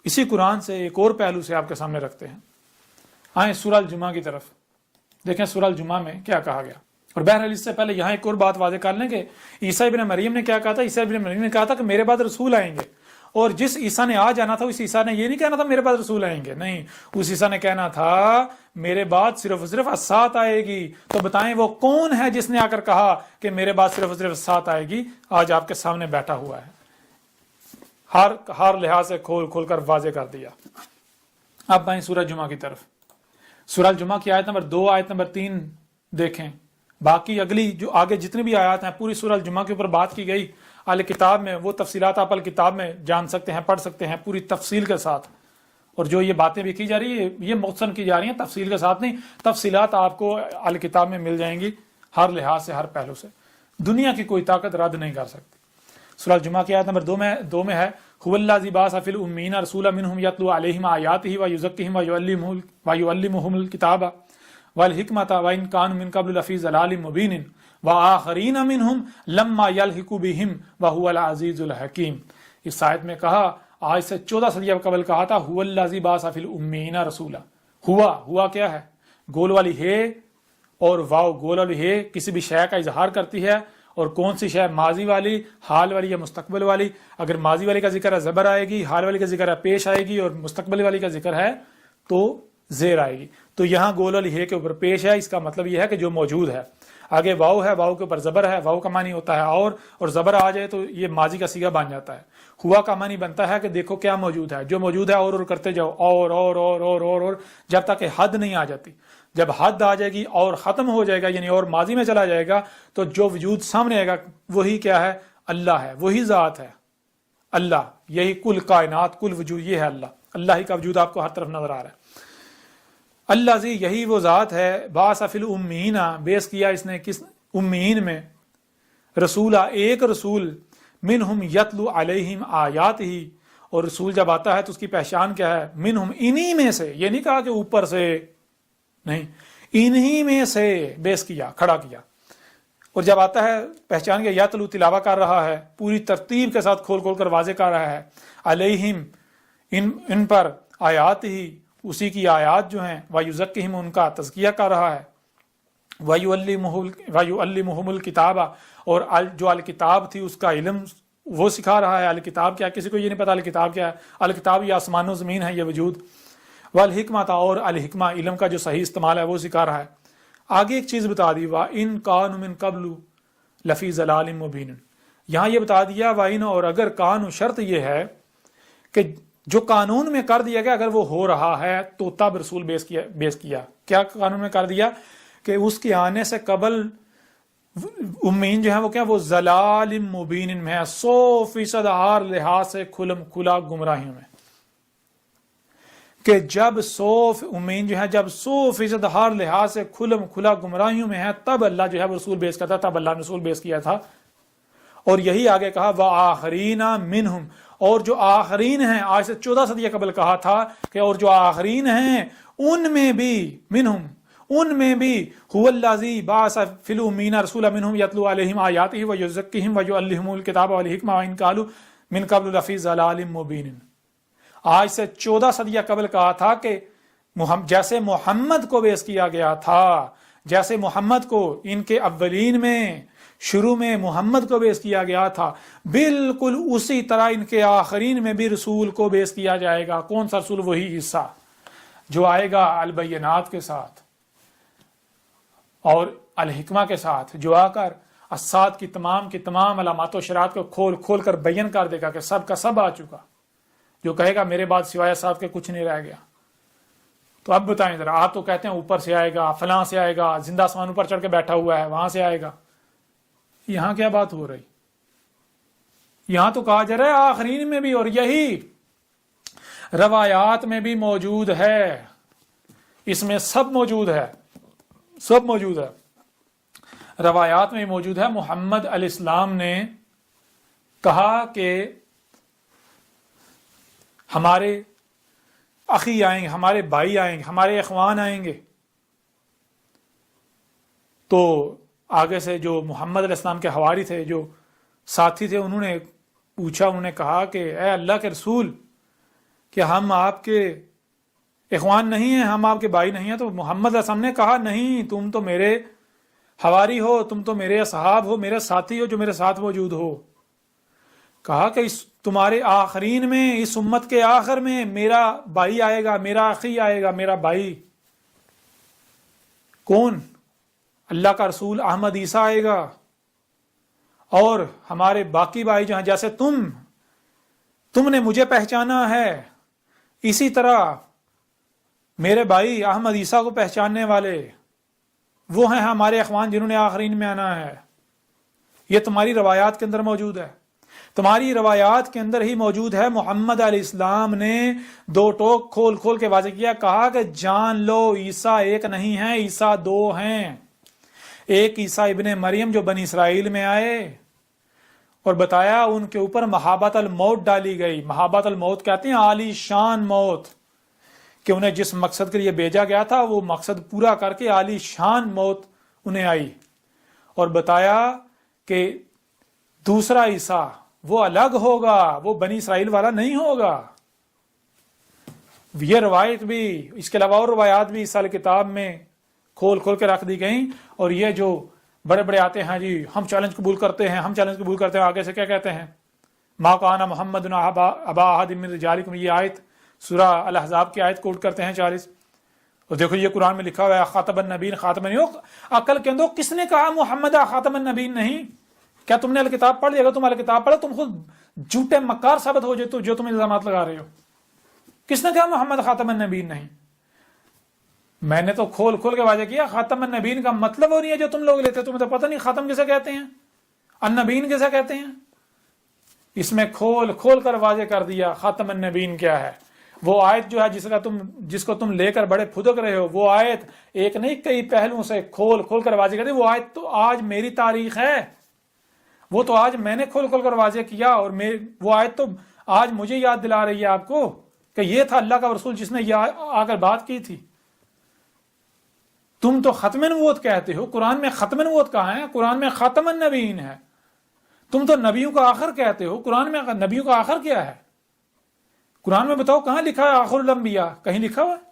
اسی قرآن سے ایک اور پہلو سے آپ کے سامنے رکھتے ہیں. آئیں سورہ الجمعہ کی طرف دیکھیں سورہ الجمعہ میں کیا کہا گیا. اور بہرحال اس سے پہلے یہاں ایک اور بات واضح کر لیں کہ عیسیٰ ابن مریم نے کیا کہا تھا. عیسیٰ ابن مریم نے کہا تھا کہ میرے بعد رسول آئیں گے, اور جس عیسیٰ نے آ جانا تھا اس عیسیٰ نے یہ نہیں کہنا تھا میرے بعد رسول آئیں گے, نہیں, اس عیسیٰ نے کہنا تھا میرے بعد صرف اور صرف الساعۃ آئے گی. تو بتائیں وہ کون ہے جس نے آ کر کہا کہ میرے بعد صرف اور صرف الساعۃ آئے گی؟ آج آپ کے سامنے بیٹھا ہوا ہے, ہر لحاظ سے کھول کھول کر واضح کر دیا. اب آئیں سورہ جمعہ کی طرف. سورہ الجمعہ کی آیت نمبر 2 آیت نمبر 3 دیکھیں. باقی اگلی جو آگے جتنی بھی آیات ہیں پوری سورہ الجمعہ کے اوپر بات کی گئی. اہل کتاب میں وہ تفصیلات آپ اہل کتاب میں جان سکتے ہیں, پڑھ سکتے ہیں پوری تفصیل کے ساتھ. اور جو یہ باتیں بھی کی جا رہی ہے یہ مختصر کی جا رہی ہیں, تفصیل کے ساتھ نہیں. تفصیلات آپ کو اہل کتاب میں مل جائیں گی ہر لحاظ سے, ہر پہلو سے. دنیا کی کوئی طاقت رد نہیں کر سکتی. سورہ الجمعہ کی آیت نمبر 2 میں ہے هو الذی بعث فی الامین رسولا منہم یتلو علیہم آیاتہ ویزکیہم ویعلمہم الکتاب والحکمۃ وان کانوا من قبل لفی ضلال مبین وآخرین منہم لما یلحقوا بہم وہو العزیز الحکیم. اس آیت میں کہا, آج سے 14 صدیہ قبل کہا تھا هو الذی بعث فی الامین رسولا. ہوا کیا ہے؟ گول والی ہے اور واو گول والی ہے کسی بھی شے کا اظہار کرتی ہے. اور کون سی شے؟ ماضی والی, حال والی یا مستقبل والی. اگر ماضی والی کا ذکر ہے زبر آئے گی, حال والی کا ذکر ہے پیش آئے گی, اور مستقبل والی کا ذکر ہے تو زیر آئے گی. تو یہاں گول والی ہے کے اوپر پیش ہے, اس کا مطلب یہ ہے کہ جو موجود ہے. آگے واو ہے, واو کے اوپر زبر ہے, واو کا معنی ہوتا ہے اور زبر آ جائے تو یہ ماضی کا صیغہ بن جاتا ہے. ہوا کا معنی بنتا ہے کہ دیکھو کیا موجود ہے, جو موجود ہے اور کرتے جاؤ, اور جب تک کہ حد نہیں آ جاتی. جب حد آ جائے گی اور ختم ہو جائے گا, یعنی اور ماضی میں چلا جائے گا, تو جو وجود سامنے آئے گا وہی کیا ہے؟ اللہ ہے, وہی ذات ہے اللہ. یہی کل کائنات, کل وجود یہ ہے اللہ. اللہ ہی کا وجود آپ کو ہر طرف نظر آ رہا ہے. اللہ زی یہی وہ ذات ہے. بعث فی الامین, بیس کیا اس نے کس امین میں, رسولہ ایک رسول, منہم یتلو علیہم آیاتہ, اور رسول جب آتا ہے تو اس کی پہچان کیا ہے؟ منہم, انہی میں سے. یہ نہیں کہا کہ اوپر سے, نہیں, انہی میں سے بیس کیا, کھڑا کیا. اور جب آتا ہے پہچان کیا, یتلو تلاوہ کر رہا ہے, پوری ترتیب کے ساتھ کھول کھول کر واضح کر رہا ہے, علیہم ان پر, آیات ہی اسی کی آیات جو ہیں, ویزکہم ان کا تزکیہ کر رہا ہے, ویعلمہم الکتاب, اور جو الکتاب تھی اس کا علم وہ سکھا رہا ہے. الکتاب کیا؟ کسی کو یہ نہیں پتا الکتاب کیا ہے. الکتاب یہ آسمان و زمین ہے, یہ وجود. والحکمۃ, اور الحکمہ علم کا جو صحیح استعمال ہے وہ سکھا رہا ہے. آگے ایک چیز بتا دی, وَإِن كَانُوا مِن قَبْلُ لَفِي ضَلَالٍ مُبِينٍ. یہاں یہ بتا دیا وَإِن, اور اگر کانو, شرط یہ ہے کہ جو قانون میں کر دیا گیا اگر وہ ہو رہا ہے تو تب رسول بیس کیا. کیا قانون میں کر دیا؟ کہ اس کے آنے سے قبل امین جو ہے وہ کیا, وہ ضلال مبین میں ہے, 100% ہر لحاظ سے کھلا گمراہیوں میں. کہ جب امین جو ہے جب 100% ہر لحاظ سے کھلا گمراہیوں میں ہے, تب اللہ جو ہے وہ رسول بیس کرتا, تب اللہ نے رسول بیس کیا تھا. اور یہی آگے کہا وآخرین منہم, اور جو آخرین ہیں, آج سے 14 صدیہ قبل کہا تھا کہ اور جو آخرین ہیں ان میں بھی, منہم ان میں بھی, هو الذی بعث فی الامین رسولا منہم یتلو علیہم آیاتہ ویزکیہم ویعلمہم الکتاب والحکمہ وان کانوا من قبل لفی ضلال مبین. آج سے 14 صدیہ قبل کہا تھا کہ جیسے محمد کو بیس کیا گیا تھا, جیسے محمد کو ان کے اولین میں شروع میں محمد کو بیس کیا گیا تھا, بالکل اسی طرح ان کے آخرین میں بھی رسول کو بیس کیا جائے گا. کون سا رسول؟ وہی عیسیٰ جو آئے گا البینات کے ساتھ اور الحکمہ کے ساتھ, جو آ کر الساعۃ کی تمام علامات و اشارات کو کھول کھول کر بیان کر دے گا کہ سب کا سب آ چکا. جو کہے گا میرے بعد سوائے صاحب کے کچھ نہیں رہ گیا. تو اب بتائیں ذرا, آپ تو کہتے ہیں اوپر سے آئے گا, فلاں سے آئے گا, زندہ آسمان اوپر چڑھ کے بیٹھا ہوا ہے وہاں سے آئے گا. یہاں کیا بات ہو رہی؟ یہاں تو کہا جا رہا ہے آخرین میں بھی, اور یہی روایات میں بھی موجود ہے. اس میں سب موجود ہے, سب موجود ہے. روایات میں موجود ہے. محمد علیہ السلام نے کہا کہ ہمارے اخی آئیں گے, ہمارے بھائی آئیں گے, ہمارے اخوان آئیں گے. تو آگے سے جو محمد علیہ السلام کے حواری تھے, جو ساتھی تھے, انہوں نے پوچھا, انہوں نے کہا کہ اے اللہ کے رسول, کہ ہم آپ کے اخوان نہیں ہیں، ہم آپ کے بھائی نہیں ہیں، تو محمد علیہ السلام نے کہا نہیں، تم تو میرے حواری ہو، تم تو میرے اصحاب ہو، میرے ساتھی ہو جو میرے ساتھ موجود ہو. کہا کہ تمہارے آخرین میں، اس امت کے آخر میں میرا بھائی آئے گا، میرا اخی آئے گا، میرا بھائی. کون؟ اللہ کا رسول احمد عیسیٰ آئے گا. اور ہمارے باقی بھائی جو ہیں، جیسے تم نے مجھے پہچانا ہے، اسی طرح میرے بھائی احمد عیسیٰ کو پہچاننے والے وہ ہیں ہمارے اخوان جنہوں نے آخرین میں آنا ہے. یہ تمہاری روایات کے اندر موجود ہے، تمہاری روایات کے اندر ہی موجود ہے. محمد علیہ السلام نے دو ٹوک کھول کھول کے واضح کیا، کہا کہ جان لو عیسیٰ ایک نہیں ہے، عیسیٰ دو ہیں. ایک عیسیٰ ابن مریم جو بنی اسرائیل میں آئے اور بتایا ان کے اوپر محابت الموت ڈالی گئی. محابت الموت کہتے ہیں عالی شان موت، کہ انہیں جس مقصد کے لیے بھیجا گیا تھا وہ مقصد پورا کر کے عالی شان موت انہیں آئی. اور بتایا کہ دوسرا عیسیٰ وہ الگ ہوگا، وہ بنی اسرائیل والا نہیں ہوگا. یہ روایت بھی، اس کے علاوہ اور روایات بھی اس کتاب میں کھول کھول کے رکھ دی گئیں. اور یہ جو بڑے بڑے آتے ہیں جی ہم چیلنج قبول کرتے ہیں، ہم چیلنج قبول کرتے ہیں، آگے سے کیا کہتے ہیں؟ ما کان محمد ابا احد من رجالکم، یہ آیت سورہ الاحزاب کی آیت کوٹ کرتے ہیں 40. اور دیکھو یہ قرآن میں لکھا ہوا ہے خاتم النبیین، خاتم النبیین. عقل کے اندر کس نے کہا محمد خاتم النبیین نہیں؟ کیا تم نے الکتاب پڑھ لیا؟ اگر تم الکتاب پڑھو تم خود جھوٹے مکار ثابت ہو جائے جو تم الزامات لگا رہے ہو. کس نے کہا محمد خاتم النبیین نہیں؟ میں نے تو کھول کھول کے واضح کیا خاتم النبیین کا مطلب وہ نہیں ہے جو تم لوگ لیتے. تمہیں تو پتہ نہیں خاتم کسے کہتے ہیں، النبیین کسے کہتے ہیں. اس میں کھول کھول کر واضح کر دیا خاتم النبیین کیا ہے. وہ آیت جو ہے جس کو تم لے کر بڑے پھدک رہے ہو، وہ آیت ایک نہیں کئی پہلوؤں سے کھول کھول کر واضح کر دی. وہ آیت تو آج میری تاریخ ہے، وہ تو آج میں نے کھول کھول کر واضح کیا. اور وہ آیت تو آج مجھے یاد دلا رہی ہے آپ کو کہ یہ تھا اللہ کا رسول جس نے آ کر بات کی تھی. تم تو ختم نبوت کہتے ہو، قرآن میں ختم نبوت کہاں ہے؟ قرآن میں خاتم النبیین ہے. تم تو نبیوں کا آخر کہتے ہو، قرآن میں نبیوں کا آخر کیا ہے؟ قرآن میں بتاؤ کہاں لکھا ہے آخر الانبیاء؟ کہیں لکھا ہوا ہے؟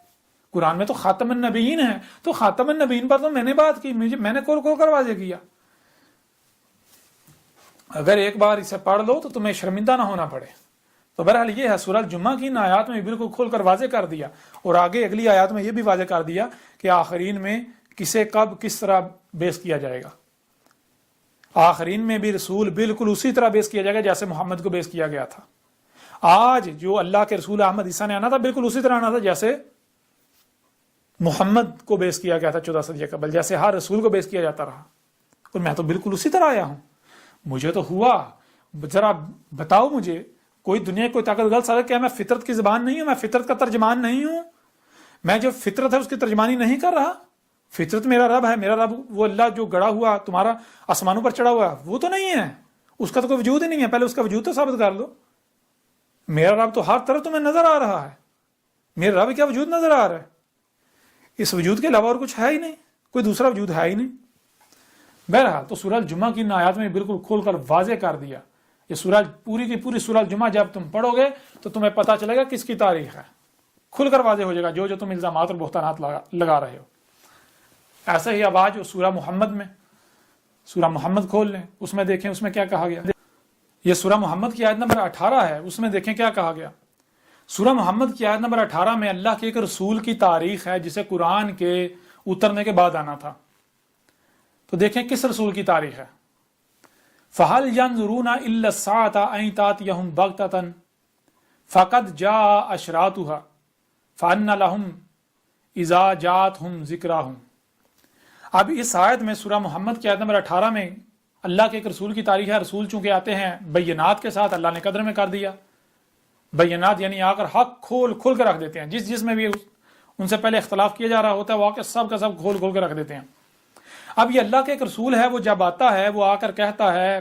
قرآن میں تو خاتم النبیین ہے. تو خاتم النبیین پر تو میں نے بات کی، میں نے کھول کھول کر واضح کیا. اگر ایک بار اسے پڑھ لو تو تمہیں شرمندہ نہ ہونا پڑے. تو بہرحال یہ ہے سورہ الجمعہ کی ان آیات میں بالکل کھول کر واضح کر دیا. اور آگے اگلی آیات میں یہ بھی واضح کر دیا کہ آخرین میں کسے کب کس طرح بیس کیا جائے گا. آخرین میں بھی رسول بالکل اسی طرح بیس کیا جائے گا جیسے محمد کو بیس کیا گیا تھا. آج جو اللہ کے رسول احمد عیسیٰ نے آنا تھا بالکل اسی طرح آنا تھا جیسے محمد کو بیس کیا گیا تھا 14 صدی قبل، جیسے ہر رسول کو بیس کیا جاتا رہا. اور میں تو بالکل اسی طرح آیا ہوں. مجھے تو ہوا، ذرا بتاؤ مجھے کوئی دنیا کوئی طاقت غلط سکتا کیا میں فطرت کی زبان نہیں ہوں؟ میں فطرت کا ترجمان نہیں ہوں؟ میں جو فطرت ہے اس کی ترجمانی نہیں کر رہا؟ فطرت میرا رب ہے، میرا رب وہ اللہ جو گڑا ہوا تمہارا آسمانوں پر چڑھا ہوا وہ تو نہیں ہے، اس کا تو کوئی وجود ہی نہیں ہے. پہلے اس کا وجود تو ثابت کر لو. میرا رب تو ہر طرف تمہیں نظر آ رہا ہے. میرا رب کیا وجود نظر آ رہا ہے؟ اس وجود کے علاوہ اور کچھ ہے ہی نہیں، کوئی دوسرا وجود ہے ہی نہیں. بہرحال تو سورہ الجمعہ کی ان آیات میں بالکل کھول کر واضح کر دیا. یہ سورہ پوری کی پوری سورہ الجمعہ جب تم پڑھو گے تو تمہیں پتہ چلے گا کس کی تاریخ ہے. کھل کر واضح ہو جائے گا جو تم الزامات اور بہتانات لگا رہے ہو. ایسے ہی اب آج سورہ محمد میں، سورہ محمد کھول لیں، اس میں دیکھیں اس میں کیا کہا گیا. یہ سورہ محمد کی آیت نمبر 18 ہے، اس میں دیکھیں کیا کہا گیا. سورہ محمد کی آیت نمبر 18 میں اللہ کے ایک رسول کی تاریخ ہے جسے قرآن کے اترنے کے بعد آنا تھا. تو دیکھیں کس رسول کی تاریخ ہے. فَهَلْ يَنْظُرُونَ إِلَّا السَّاعَةَ أَن تَأْتِيَهُمْ بَغْتَةً فَقَدْ جَاءَ أَشْرَاطُهَا فَأَنَّ لَهُمْ إِذَا جَاءَتْهُمْ ذِكْرَاهُمْ. اب اس آیت میں سورہ محمد کی آیت نمبر 18 میں اللہ کے ایک رسول کی تاریخ ہے. رسول چونکہ آتے ہیں بینات کے ساتھ، اللہ نے قدر میں کر دیا. بینات یعنی آ کر حق کھول کھول کے رکھ دیتے ہیں. جس میں بھی ان سے پہلے اختلاف کیا جا رہا ہوتا ہے وہ آ کے سب کا سب کھول کھول کے رکھ دیتے ہیں. اب یہ اللہ کے ایک رسول ہے، وہ جب آتا ہے وہ آ کر کہتا ہے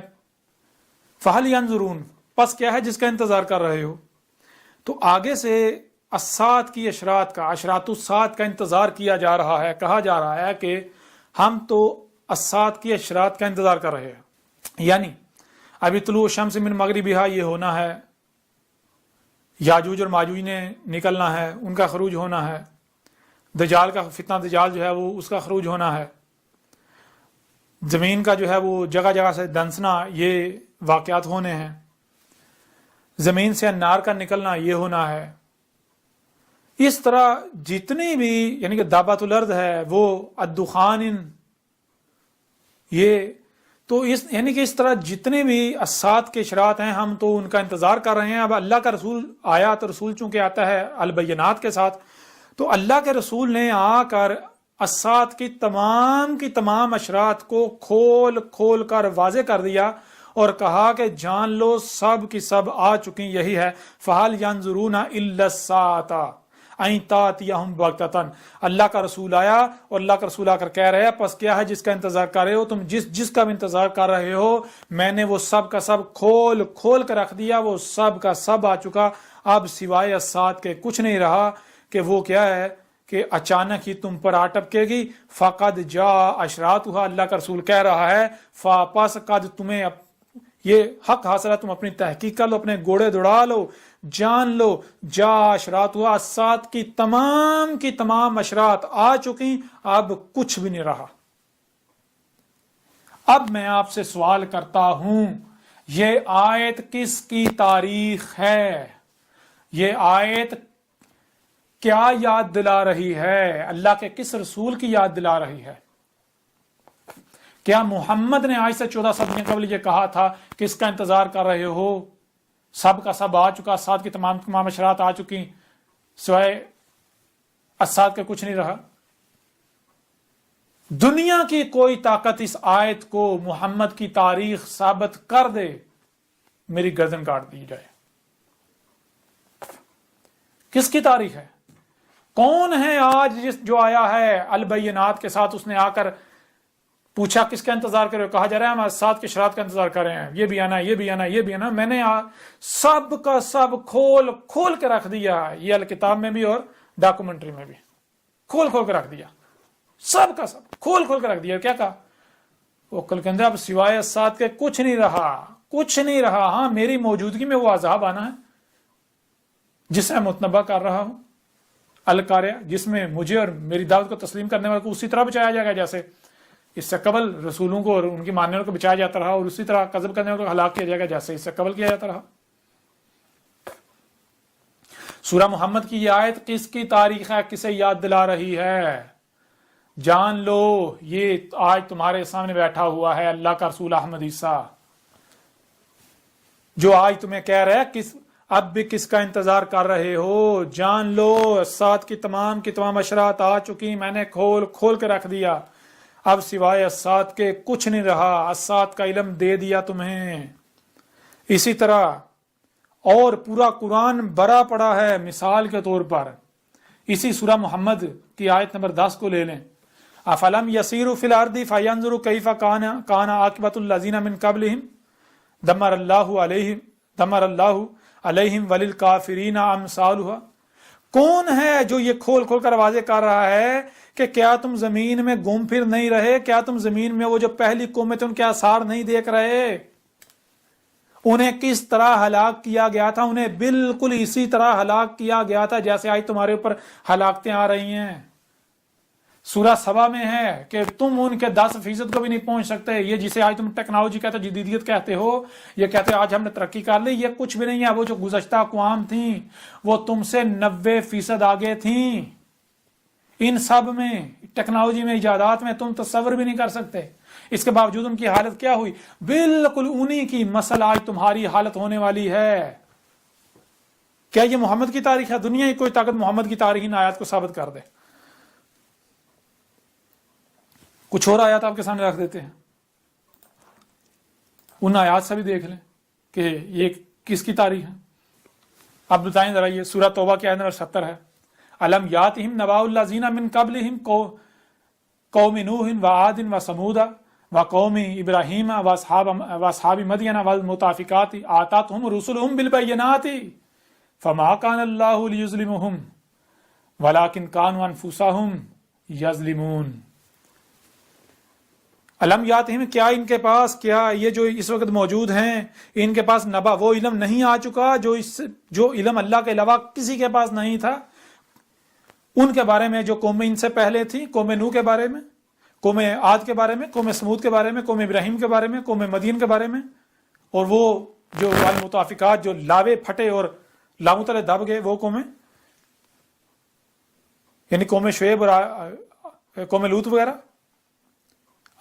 فَهَلْ يَنْظُرُونَ، پس کیا ہے جس کا انتظار کر رہے ہو. تو آگے سے الساعۃ کی اشراط کا، اشراط الساعۃ کا انتظار کیا جا رہا ہے. کہا جا رہا ہے کہ ہم تو الساعۃ کی اشراط کا انتظار کر رہے ہیں. یعنی ابھی طلوع الشمس من مغربہا یہ ہونا ہے، یاجوج اور ماجوج نے نکلنا ہے، ان کا خروج ہونا ہے، دجال کا فتنہ دجال جو ہے وہ اس کا خروج ہونا ہے، زمین کا جو ہے وہ جگہ جگہ سے دنسنا، یہ واقعات ہونے ہیں، زمین سے انار کا نکلنا یہ ہونا ہے. اس طرح جتنی بھی یعنی کہ دابت الارض ہے وہ الدخان، یہ تو یعنی کہ اس طرح جتنے بھی اسات کے اشارات ہیں ہم تو ان کا انتظار کر رہے ہیں. اب اللہ کا رسول آیا تو رسول چونکہ آتا ہے البینات کے ساتھ، تو اللہ کے رسول نے آ کر اسات کی تمام اشارات کو کھول کھول کر واضح کر دیا اور کہا کہ جان لو سب کی سب آ چکی، یہی ہے فَهَلْ يَنظُرُونَ إِلَّا السَّاعَةَ أَن تَأْتِيَهُمْ بَغْتَةً. اللہ کا رسول آیا اور اللہ کا رسول آ کر کہہ رہے ہیں پس کیا ہے جس کا انتظار کر رہے ہو تم، جس کا بھی انتظار کر رہے ہو میں نے وہ سب کا سب کھول کھول کر رکھ دیا، وہ سب کا سب آ چکا. اب سوائے الساعت کے کچھ نہیں رہا کہ وہ کیا ہے کہ اچانک ہی تم پر آ ٹپکے گی. فقد جاء اشراطها، اللہ کا رسول کہہ رہا ہے پس قد تمہیں یہ حق حاصل ہے، تم اپنی تحقیق کر لو، اپنے گھوڑے دوڑا لو، جان لو جا اشرات ہوا، سات کی تمام اشرات آ چکی، اب کچھ بھی نہیں رہا. اب میں آپ سے سوال کرتا ہوں یہ آیت کس کی تاریخ ہے؟ یہ آیت کیا یاد دلا رہی ہے؟ اللہ کے کس رسول کی یاد دلا رہی ہے؟ کیا محمد نے آج سے 14 صدیوں قبل یہ کہا تھا کہ اس کا انتظار کر رہے ہو، سب کا سب آ چکا، سات کی تمام اشرات آ چکی، سوائے اسات کے کچھ نہیں رہا؟ دنیا کی کوئی طاقت اس آیت کو محمد کی تاریخ ثابت کر دے، میری گردن کاٹ دی جائے. کس کی تاریخ ہے؟ کون ہے آج جو آیا ہے البینات کے ساتھ، اس نے آ کر پوچھا کس کا انتظار کرے، کہا جا رہا ہے ہم سات کے اشراط کا انتظار کر رہے ہیں، یہ بھی آنا یہ بھی آنا یہ بھی آنا. میں نے سب کا سب کھول کھول کے رکھ دیا، یہ الکتاب میں بھی اور ڈاکومنٹری میں بھی کھول کھول کے رکھ دیا، سب کا سب کھول کھول کے رکھ دیا. کیا کہا وہ کل کے اندر اب سوائے سات کے کچھ نہیں رہا، کچھ نہیں رہا. ہاں میری موجودگی میں وہ عذاب آنا ہے جس میں متنبع کر رہا ہوں، القاریہ، جس میں مجھے اور میری دعوت کو تسلیم کرنے والے کو اسی طرح بچایا جائے گا جیسے اس سے قبل رسولوں کو اور ان کی ماننے والوں کو بچایا جاتا رہا، اور اسی طرح کذب کرنے والوں کو ہلاک کیا جائے گا جیسے اس سے قبل کیا جاتا رہا. سورہ محمد کی یہ آیت کس کی تاریخ ہے، کسے یاد دلا رہی ہے؟ جان لو یہ آج تمہارے سامنے بیٹھا ہوا ہے اللہ کا رسول احمد عیسیٰ، جو آج تمہیں کہہ رہا ہے اب بھی کس کا انتظار کر رہے ہو. جان لو سات کی تمام اشرات آ چکی، میں نے کھول کھول کے رکھ دیا، اب سوائے اسات کے کچھ نہیں رہا، اسات کا علم دے دیا تمہیں. اسی طرح اور پورا قرآن بھرا پڑا ہے. مثال کے طور پر اسی سورہ محمد کی آیت نمبر 10 کو لے لیں. افلم یسیروا فی الارض فینظروا کیف کان عاقبۃ الذین من قبلہم دمر اللہ علیہم وللکافرین امثالها. کون ہے جو یہ کھول کھول کر واضح کر رہا ہے کہ کیا تم زمین میں گم پھر نہیں رہے؟ کیا تم زمین میں وہ جو پہلی قومیں تھے ان کے آثار نہیں دیکھ رہے؟ انہیں کس طرح ہلاک کیا گیا تھا؟ انہیں بالکل اسی طرح ہلاک کیا گیا تھا جیسے آج تمہارے اوپر ہلاکتیں آ رہی ہیں. سورہ سبا میں ہے کہ تم ان کے 10% کو بھی نہیں پہنچ سکتے. یہ جسے آج تم ٹیکنالوجی کہتے ہو، جدیدیت کہتے ہو، یہ کہتے ہو آج ہم نے ترقی کر لی، یہ کچھ بھی نہیں ہے. وہ جو گزشتہ اقوام تھیں وہ تم سے 90% آگے تھیں. ان سب میں ٹیکنالوجی میں ایجادات میں تم تصور بھی نہیں کر سکتے. اس کے باوجود ان کی حالت کیا ہوئی؟ بالکل انہی کی مسل آج تمہاری حالت ہونے والی ہے. کیا یہ محمد کی تاریخ ہے؟ دنیا کی کوئی طاقت محمد کی تاریخ ان آیات کو ثابت کر دے؟ کچھ اور آیات آپ کے سامنے رکھ دیتے ہیں، ان آیات سے بھی دیکھ لیں کہ یہ کس کی تاریخ ہے. اب بتائیں ذرا، یہ سورہ توبہ کی آیت نمبر 70 ہے. الم یاتہم نبأ الذین من قبلہم قوم نوح وعاد وثمود وقوم ابراہیم واصحاب مدین والمؤتفکات آتتہم رسلہم بالبینات فما کان اللہ لیظلمہم ولکن کانوا انفسہم یظلمون. علم یاتہم، کیا ان کے پاس، کیا یہ جو اس وقت موجود ہیں ان کے پاس نبا، وہ علم نہیں آ چکا جو علم اللہ کے علاوہ کسی کے پاس نہیں تھا ان کے بارے میں، جو قومیں ان سے پہلے تھیں، قوم نوح کے بارے میں، قوم عاد کے بارے میں، قوم سمود کے بارے میں، قوم ابراہیم کے بارے میں، قوم مدین کے بارے میں، اور وہ جو المتافقات جو لاوے پھٹے اور لاموں تلے دب گئے وہ قومیں، یعنی قوم شعیب اور قوم لوط وغیرہ.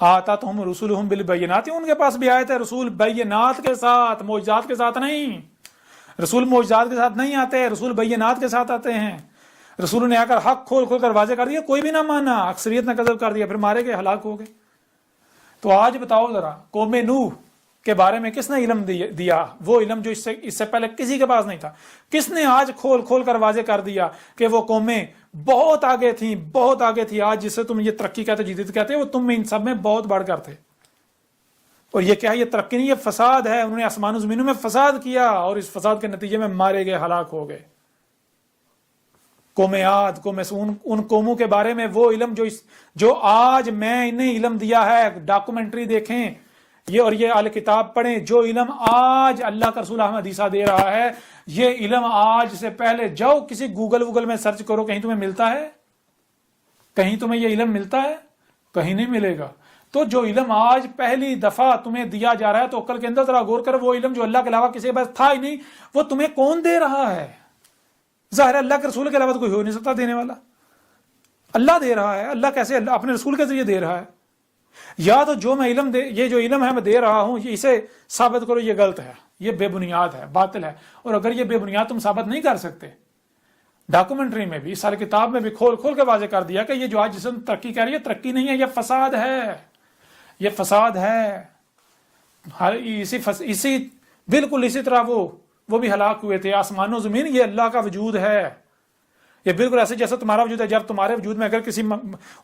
آتاتہم رسولہم بالبینات، ان کے پاس بھی آئے تھے رسول بینات کے ساتھ، معجزات کے ساتھ نہیں. رسول معجزات کے ساتھ نہیں آتے، رسول بینات کے ساتھ آتے ہیں. رسول نے آ کر حق کھول کھول کر واضح کر دیا، کوئی بھی نہ مانا، اکثریت نے کذب کر دیا، پھر مارے گئے، ہلاک ہو گئے. تو آج بتاؤ ذرا، قوم نوح کے بارے میں کس نے علم دیا؟ وہ علم جو اس سے پہلے کسی کے پاس نہیں تھا. کس نے آج کھول کھول کر واضح کر دیا کہ وہ قومیں بہت آگے تھیں، بہت آگے تھی. آج جسے تم یہ ترقی کہتے، جدید کہتے، وہ تم میں ان سب میں بہت بڑھ کر تھے. اور یہ کیا ہے؟ یہ ترقی نہیں، یہ فساد ہے. انہوں نے آسمان و زمینوں میں فساد کیا اور اس فساد کے نتیجے میں مارے گئے، ہلاک ہو گئے. قوم عاد، قوم سون، ان قوموں کے بارے میں وہ علم جو آج میں انہیں علم دیا ہے، ڈاکومنٹری دیکھیں یہ، اور یہ اہل کتاب پڑھیں، جو علم آج اللہ کا رسول احمد عیسیٰ دے رہا ہے، یہ علم آج سے پہلے جاؤ کسی گوگل میں سرچ کرو، کہیں تمہیں ملتا ہے؟ کہیں تمہیں یہ علم ملتا ہے؟ کہیں نہیں ملے گا. تو جو علم آج پہلی دفعہ تمہیں دیا جا رہا ہے، تو عقل کے اندر ذرا غور کرو، وہ علم جو اللہ کے علاوہ کسی کے پاس تھا ہی نہیں، وہ تمہیں کون دے رہا ہے؟ ظاہر اللہ کے رسول کے علاوہ تو کوئی ہو نہیں سکتا دینے والا. اللہ دے رہا ہے. اللہ کیسے اپنے رسول کے ذریعے دے رہا ہے؟ یا تو جو میں علم یہ جو علم ہے میں دے رہا ہوں، اسے ثابت کرو یہ غلط ہے، یہ بے بنیاد ہے، باطل ہے. اور اگر یہ بے بنیاد تم ثابت نہیں کر سکتے، ڈاکومنٹری میں بھی، سارے کتاب میں بھی کھول کھول کے واضح کر دیا کہ یہ جو آج جسم ترقی کر رہی ہے، ترقی نہیں ہے، یہ فساد ہے، یہ فساد ہے. اسی بالکل اسی طرح وہ بھی ہلاک ہوئے تھے. آسمان و زمین یہ اللہ کا وجود ہے. یہ بالکل ایسے جیسا تمہارا وجود ہے. جب تمہارے وجود میں اگر کسی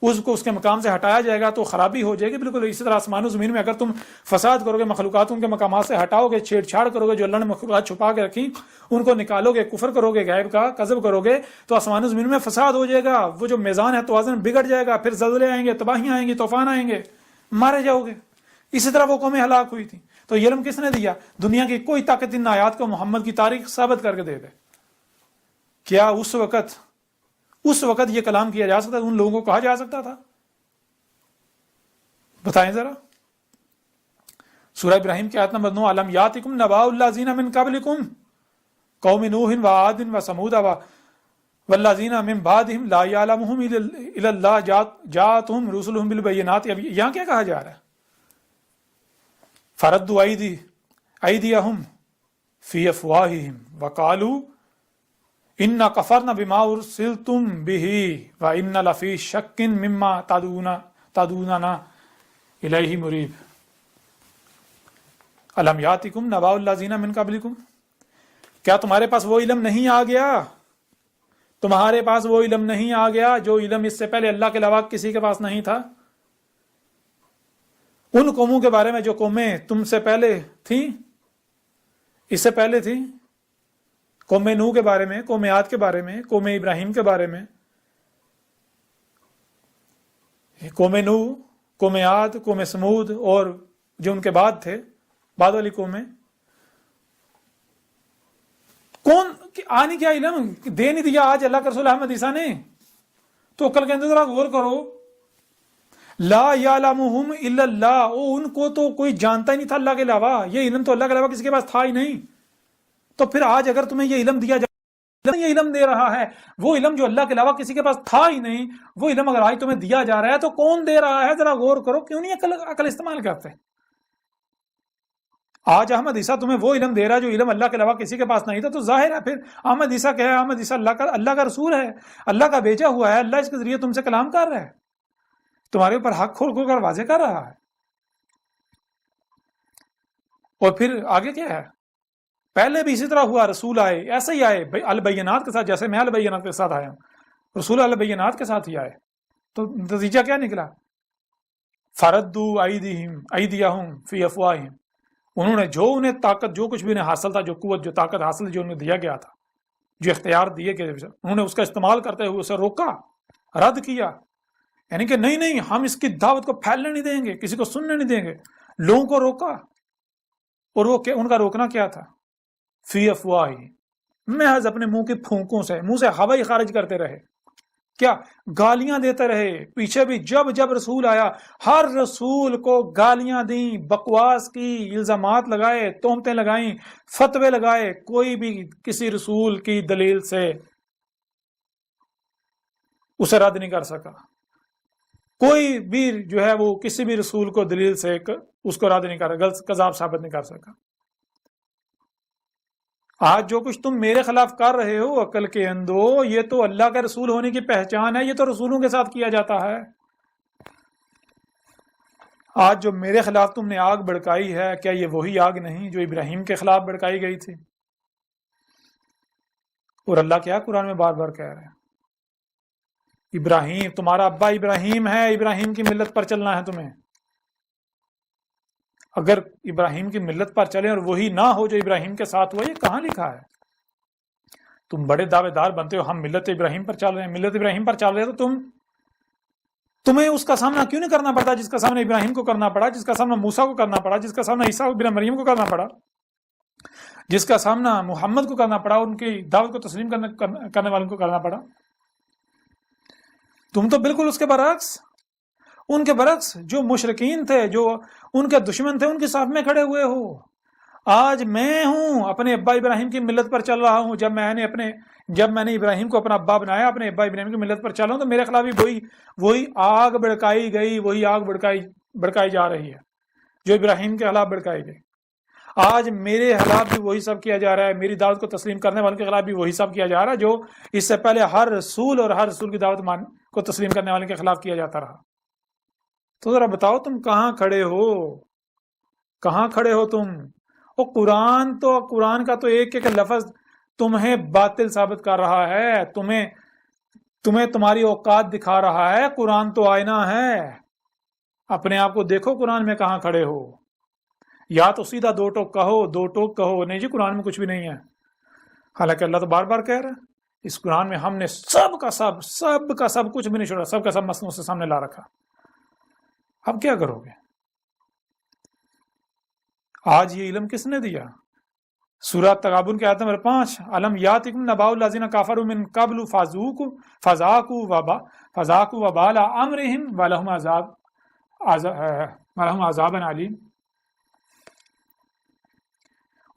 کو اس کے مقام سے ہٹایا جائے گا تو خرابی ہو جائے گی. بالکل اسی طرح آسمان و زمین میں اگر تم فساد کرو گے، مخلوقات ان کے مقامات سے ہٹاؤ گے، چھیڑ چھاڑ کرو گے، جو اللہ نے مخلوقات چھپا کے رکھی ان کو نکالو گے، کفر کرو گے، غیب کا کذب کرو گے، تو آسمان و زمین میں فساد ہو جائے گا. وہ جو میزان ہے توازن بگڑ جائے گا، پھر زلزلے آئیں گے، تباہیاں آئیں گی، طوفان آئیں گے، مارے جاؤ گے. اسی طرح وہ قومیں ہلاک ہوئی تھی. تو یہ علم کس نے دیا؟ دنیا کی کوئی طاقت ان آیات کو محمد کی تاریخ ثابت کر کے دے دے. کیا اس وقت یہ کلام کیا جا سکتا، ان لوگوں کو کہا جا سکتا تھا؟ بتائیں ذرا. سورہ ابراہیم کی آیت نمبر 9، علم یاتکم نباء الذین من قبلکم قوم نوح و عاد و ثمود والذین من بعدہم لا یعلمہم الا اللہ جاءتہم رسلہم بالبینات. اب یہاں کیا کہا جا رہا ہے؟ فردوا ایدیہم فی افواہہم وقالوا انا کفرنا بما ارسلتم بہ وانا لفی شک مما تدعوننا الیہ مریب. الم یاتکم نباء الذین من قبلکم، کیا تمہارے پاس وہ علم نہیں آ گیا؟ تمہارے پاس وہ علم نہیں آ گیا جو علم اس سے پہلے اللہ کے علاوہ کسی کے پاس نہیں تھا؟ ان قوموں کے بارے میں جو قومیں تم سے پہلے تھیں، اس سے پہلے تھیں، قوم نوح کے بارے میں، قوم عاد کے بارے میں، قوم ابراہیم کے بارے میں. قوم نوح، قوم عاد، قوم سمود اور جو ان کے بعد تھے، بعد والی قومیں، کون آنے کیا علم دے نہیں دیا آج اللہ کے رسول احمد عیسیٰ نے؟ تو عقل کے اندر ذرا غور کرو. لا یعلمہم الا اللہ، ان کو تو کوئی جانتا ہی نہیں تھا اللہ کے علاوہ. یہ علم تو اللہ کے علاوہ کسی کے پاس تھا ہی نہیں. تو پھر آج اگر تمہیں یہ علم دیا جائے، یہ علم دے رہا ہے، وہ علم جو اللہ کے علاوہ کسی کے پاس تھا ہی نہیں، وہ علم اگر آج تمہیں دیا جا رہا ہے تو کون دے رہا ہے؟ ذرا غور کرو. کیوں نہیں عقل استعمال کرتے؟ آج احمد عیسیٰ تمہیں وہ علم دے رہا ہے جو علم اللہ کے علاوہ کسی کے پاس نہیں تھا. تو ظاہر ہے پھر احمد عیسیٰ کیا ہے؟ احمد عیسیٰ اللہ کا رسول ہے، اللہ کا بھیجا ہوا ہے. اللہ اس کے ذریعے تم سے کلام کر رہا ہے، تمہارے اوپر حق کھول کھول کر واضح کر رہا ہے. اور پھر آگے کیا ہے؟ پہلے بھی اسی طرح ہوا، رسول آئے، ایسے ہی آئے البینات کے ساتھ، جیسے میں البینات کے ساتھ آیا ہوں، رسول البینات کے ساتھ ہی آئے. تو نتیجہ کیا نکلا؟ فردوا ایدیہم فی افواہہم، انہوں نے جو انہیں طاقت، جو کچھ بھی انہیں حاصل تھا، جو قوت، جو طاقت حاصل جو انہیں دیا گیا تھا، جو اختیار دیے گئے، انہوں نے اس کا استعمال کرتے ہوئے اسے روکا، رد کیا. یعنی کہ نہیں ہم اس کی دعوت کو پھیلنے نہیں دیں گے، کسی کو سننے نہیں دیں گے، لوگوں کو روکا. اور وہ ان کا روکنا کیا تھا؟ فی افواہی، محض اپنے منہ کی پھونکوں سے، منہ سے ہوا ہی خارج کرتے رہے. کیا؟ گالیاں دیتے رہے. پیچھے بھی جب رسول آیا ہر رسول کو گالیاں دیں، بکواس کی، الزامات لگائے، تہمتیں لگائیں، فتوے لگائے. کوئی بھی کسی رسول کی دلیل سے اسے رد نہیں کر سکا. کوئی بھی جو ہے وہ کسی بھی رسول کو دلیل سے اس کو رد نہیں کر، غلط کذاب ثابت نہیں کر سکا. آج جو کچھ تم میرے خلاف کر رہے ہو عقل کے اندھو، یہ تو اللہ کا رسول ہونے کی پہچان ہے، یہ تو رسولوں کے ساتھ کیا جاتا ہے. آج جو میرے خلاف تم نے آگ بھڑکائی ہے، کیا یہ وہی آگ نہیں جو ابراہیم کے خلاف بھڑکائی گئی تھی؟ اور اللہ کیا قرآن میں بار بار کہہ رہے ہیں، ابراہیم تمہارا ابا ابراہیم ہے، ابراہیم کی ملت پر چلنا ہے تمہیں. اگر ابراہیم کی ملت پر چلیں اور وہی نہ ہو جو ابراہیم کے ساتھ ہوا، یہ کہاں لکھا ہے؟ تم بڑے دعوے دار بنتے ہو، ہم ملت ابراہیم پر چل رہے ہیں، ملت ابراہیم پر چل رہے ہیں، تو تمہیں اس کا سامنا کیوں نہیں کرنا پڑتا جس کا سامنا ابراہیم کو کرنا پڑا، جس کا سامنا موسیٰ کو کرنا پڑا، جس کا سامنا عیسیٰ بن مریم کو کرنا پڑا، جس کا سامنا محمد کو کرنا پڑا، ان کی دعوت کو تسلیم کرنے والوں کو کرنا پڑا؟ تم تو بالکل اس کے برعکس، ان کے برعکس جو مشرکین تھے، جو ان کے دشمن تھے، ان کے صف میں کھڑے ہوئے ہو. آج میں ہوں اپنے ابا ابراہیم کی ملت پر چل رہا ہوں. جب میں نے ابراہیم کو اپنا ابا بنایا، اپنے ابا ابراہیم کی ملت پر چل رہا ہوں، تو میرے خلاف بھی وہی آگ بھڑکائی گئی، وہی آگ بھڑکائی جا رہی ہے جو ابراہیم کے خلاف بھڑکائی گئی. آج میرے خلاف بھی وہی سب کیا جا رہا ہے، میری دعوت کو تسلیم کرنے والوں کے خلاف بھی وہی سب کیا جا رہا ہے جو اس سے پہلے ہر رسول اور ہر رسول کی دعوت کو تسلیم کرنے والوں کے خلاف کیا جاتا رہا. تو ذرا بتاؤ تم کہاں کھڑے ہو؟ کہاں کھڑے ہو تم؟ وہ قرآن کا تو ایک ایک لفظ تمہیں باطل ثابت کر رہا ہے، تمہیں تمہاری اوقات دکھا رہا ہے. قرآن تو آئینہ ہے، اپنے آپ کو دیکھو قرآن میں کہاں کھڑے ہو. یا تو سیدھا دو ٹوک کہو نہیں جی قرآن میں کچھ بھی نہیں ہے. حالانکہ اللہ تو بار بار کہہ رہا ہے اس قرآن میں ہم نے سب کا سب کچھ بھی نہیں چھوڑا، سب کا سب مسئلوں سے سامنے لا رکھا. اب کیا کرو گے؟ آج یہ علم کس نے دیا؟ سورہ تغابن کے آیت نمبر 5، الم یاتکم نبأ الذین کفروا من قبل فذاقوا وبال امرہم ولہم عذاب علیم.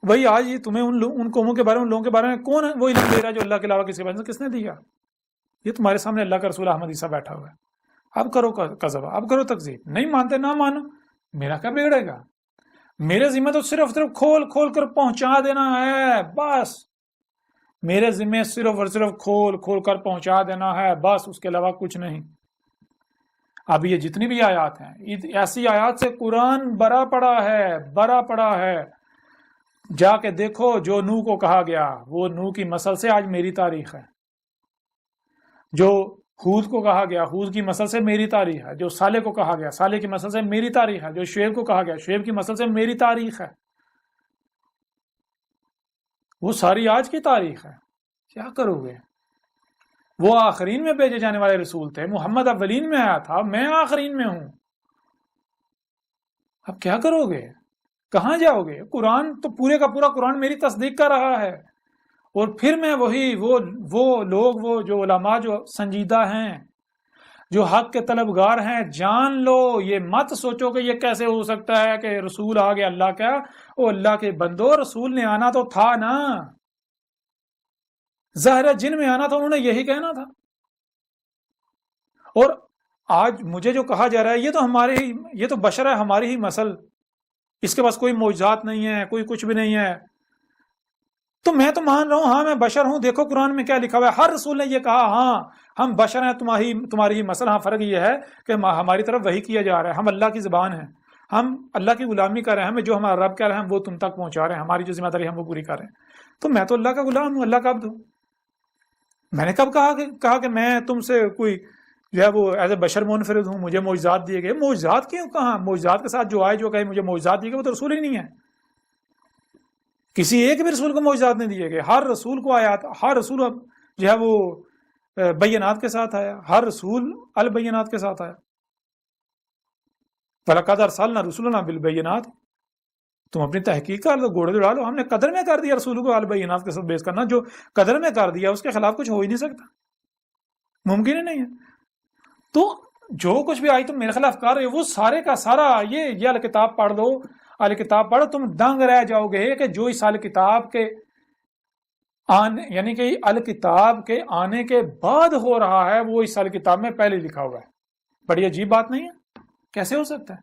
وہی آج یہ تمہیں ان قوموں کے بارے میں، ان لوگوں کے بارے میں کون ہے وہ علم دے رہا ہے جو اللہ کے علاوہ کسی کے کس نے دیا؟ یہ تمہارے سامنے اللہ کا رسول احمد عیسیٰ بیٹھا ہوا ہے. اب کرو کذب، اب کرو تکذیب. نہیں مانتے نہ مانو، میرا کیا بگڑے گا؟ میرے ذمہ تو صرف کھول کر پہنچا دینا ہے بس. میرے ذمہ صرف اور صرف کھول کر پہنچا دینا ہے بس، اس کے علاوہ کچھ نہیں. اب یہ جتنی بھی آیات ہیں، ایسی آیات سے قرآن بھرا پڑا ہے. جا کے دیکھو جو نوح کو کہا گیا، وہ نوح کی مسل سے آج میری تاریخ ہے. جو ہود کو کہا گیا، ہود کی مسل سے میری تاریخ ہے. جو صالح کو کہا گیا، صالح کی مسل سے میری تاریخ ہے. جو شعیب کو کہا گیا، شعیب کی مسل سے میری تاریخ ہے. وہ ساری آج کی تاریخ ہے. کیا کرو گے؟ وہ آخرین میں بھیجے جانے والے رسول تھے، محمد اولین میں آیا تھا، میں آخرین میں ہوں. اب کیا کرو گے؟ کہاں جاؤ گے؟ قرآن تو پورے کا پورا قرآن میری تصدیق کر رہا ہے. اور پھر میں وہ لوگ، وہ جو علماء جو سنجیدہ ہیں، جو حق کے طلبگار ہیں، جان لو، یہ مت سوچو کہ یہ کیسے ہو سکتا ہے کہ رسول آ گیا اللہ کا. او اللہ کے بندو، رسول نے آنا تو تھا نا، ظاہر جن میں آنا تھا انہوں نے یہی کہنا تھا. اور آج مجھے جو کہا جا رہا ہے یہ تو بشر ہے، ہماری ہی مسل، اس کے پاس کوئی معجزات نہیں ہے، کوئی کچھ بھی نہیں ہے. تو میں تو مان رہا ہوں، ہاں میں بشر ہوں. دیکھو قرآن میں کیا لکھا ہوا ہے، ہر رسول نے یہ کہا ہاں ہم بشر ہیں، تمہاری ہی مسل. ہاں فرق یہ ہے کہ ہماری طرف وحی کیا جا رہا ہے، ہم اللہ کی زبان ہیں، ہم اللہ کی غلامی کر رہے ہیں، ہمیں جو ہمارا رب کہہ رہے ہیں ہم وہ تم تک پہنچا رہے ہیں، ہماری جو ذمہ داری ہم وہ پوری کر رہے ہیں. تو میں تو اللہ کا غلام ہوں، اللہ کا عبد ہوں. میں نے کب کہا کہ میں تم سے کوئی جو ہے وہ ایز اے بشر منفرد ہوں، مجھے معجزات دیے گئے؟ معجزات کیوں؟ کہاں معجزات کے ساتھ جو آئے جو کہے مجھے معجزات دیے گئے، وہ تو رسول ہی نہیں ہے. کسی ایک بھی رسول کو معجزات نہیں دیے گئے. ہر رسول کو آیات، ہر رسول جو ہے وہ بینات کے ساتھ آیا، ہر رسول البینات کے ساتھ آیا. وَلَقَدْ أَرْسَلْنَا رُسُلَنَا بِالْبَيِّنَاتِ. تم اپنی تحقیق کر لو، گھوڑے دوڑا لو. ہم نے قدر میں کر دیا رسول کو البینات کے ساتھ بیس کرنا. جو قدر میں کر دیا اس کے خلاف کچھ ہو ہی نہیں سکتا، ممکن ہی نہیں ہے. تو جو کچھ بھی آئی تم میرے خلاف کر رہے ہو وہ سارے کا سارا یہ الکتاب پڑھ دو، الکتاب پڑھو، تم دنگ رہ جاؤ گے کہ جو اس الکتاب کے یعنی کہ الکتاب کے آنے کے بعد ہو رہا ہے وہ اس الکتاب میں پہلے لکھا ہوا ہے. بڑی عجیب بات نہیں ہے؟ کیسے ہو سکتا ہے؟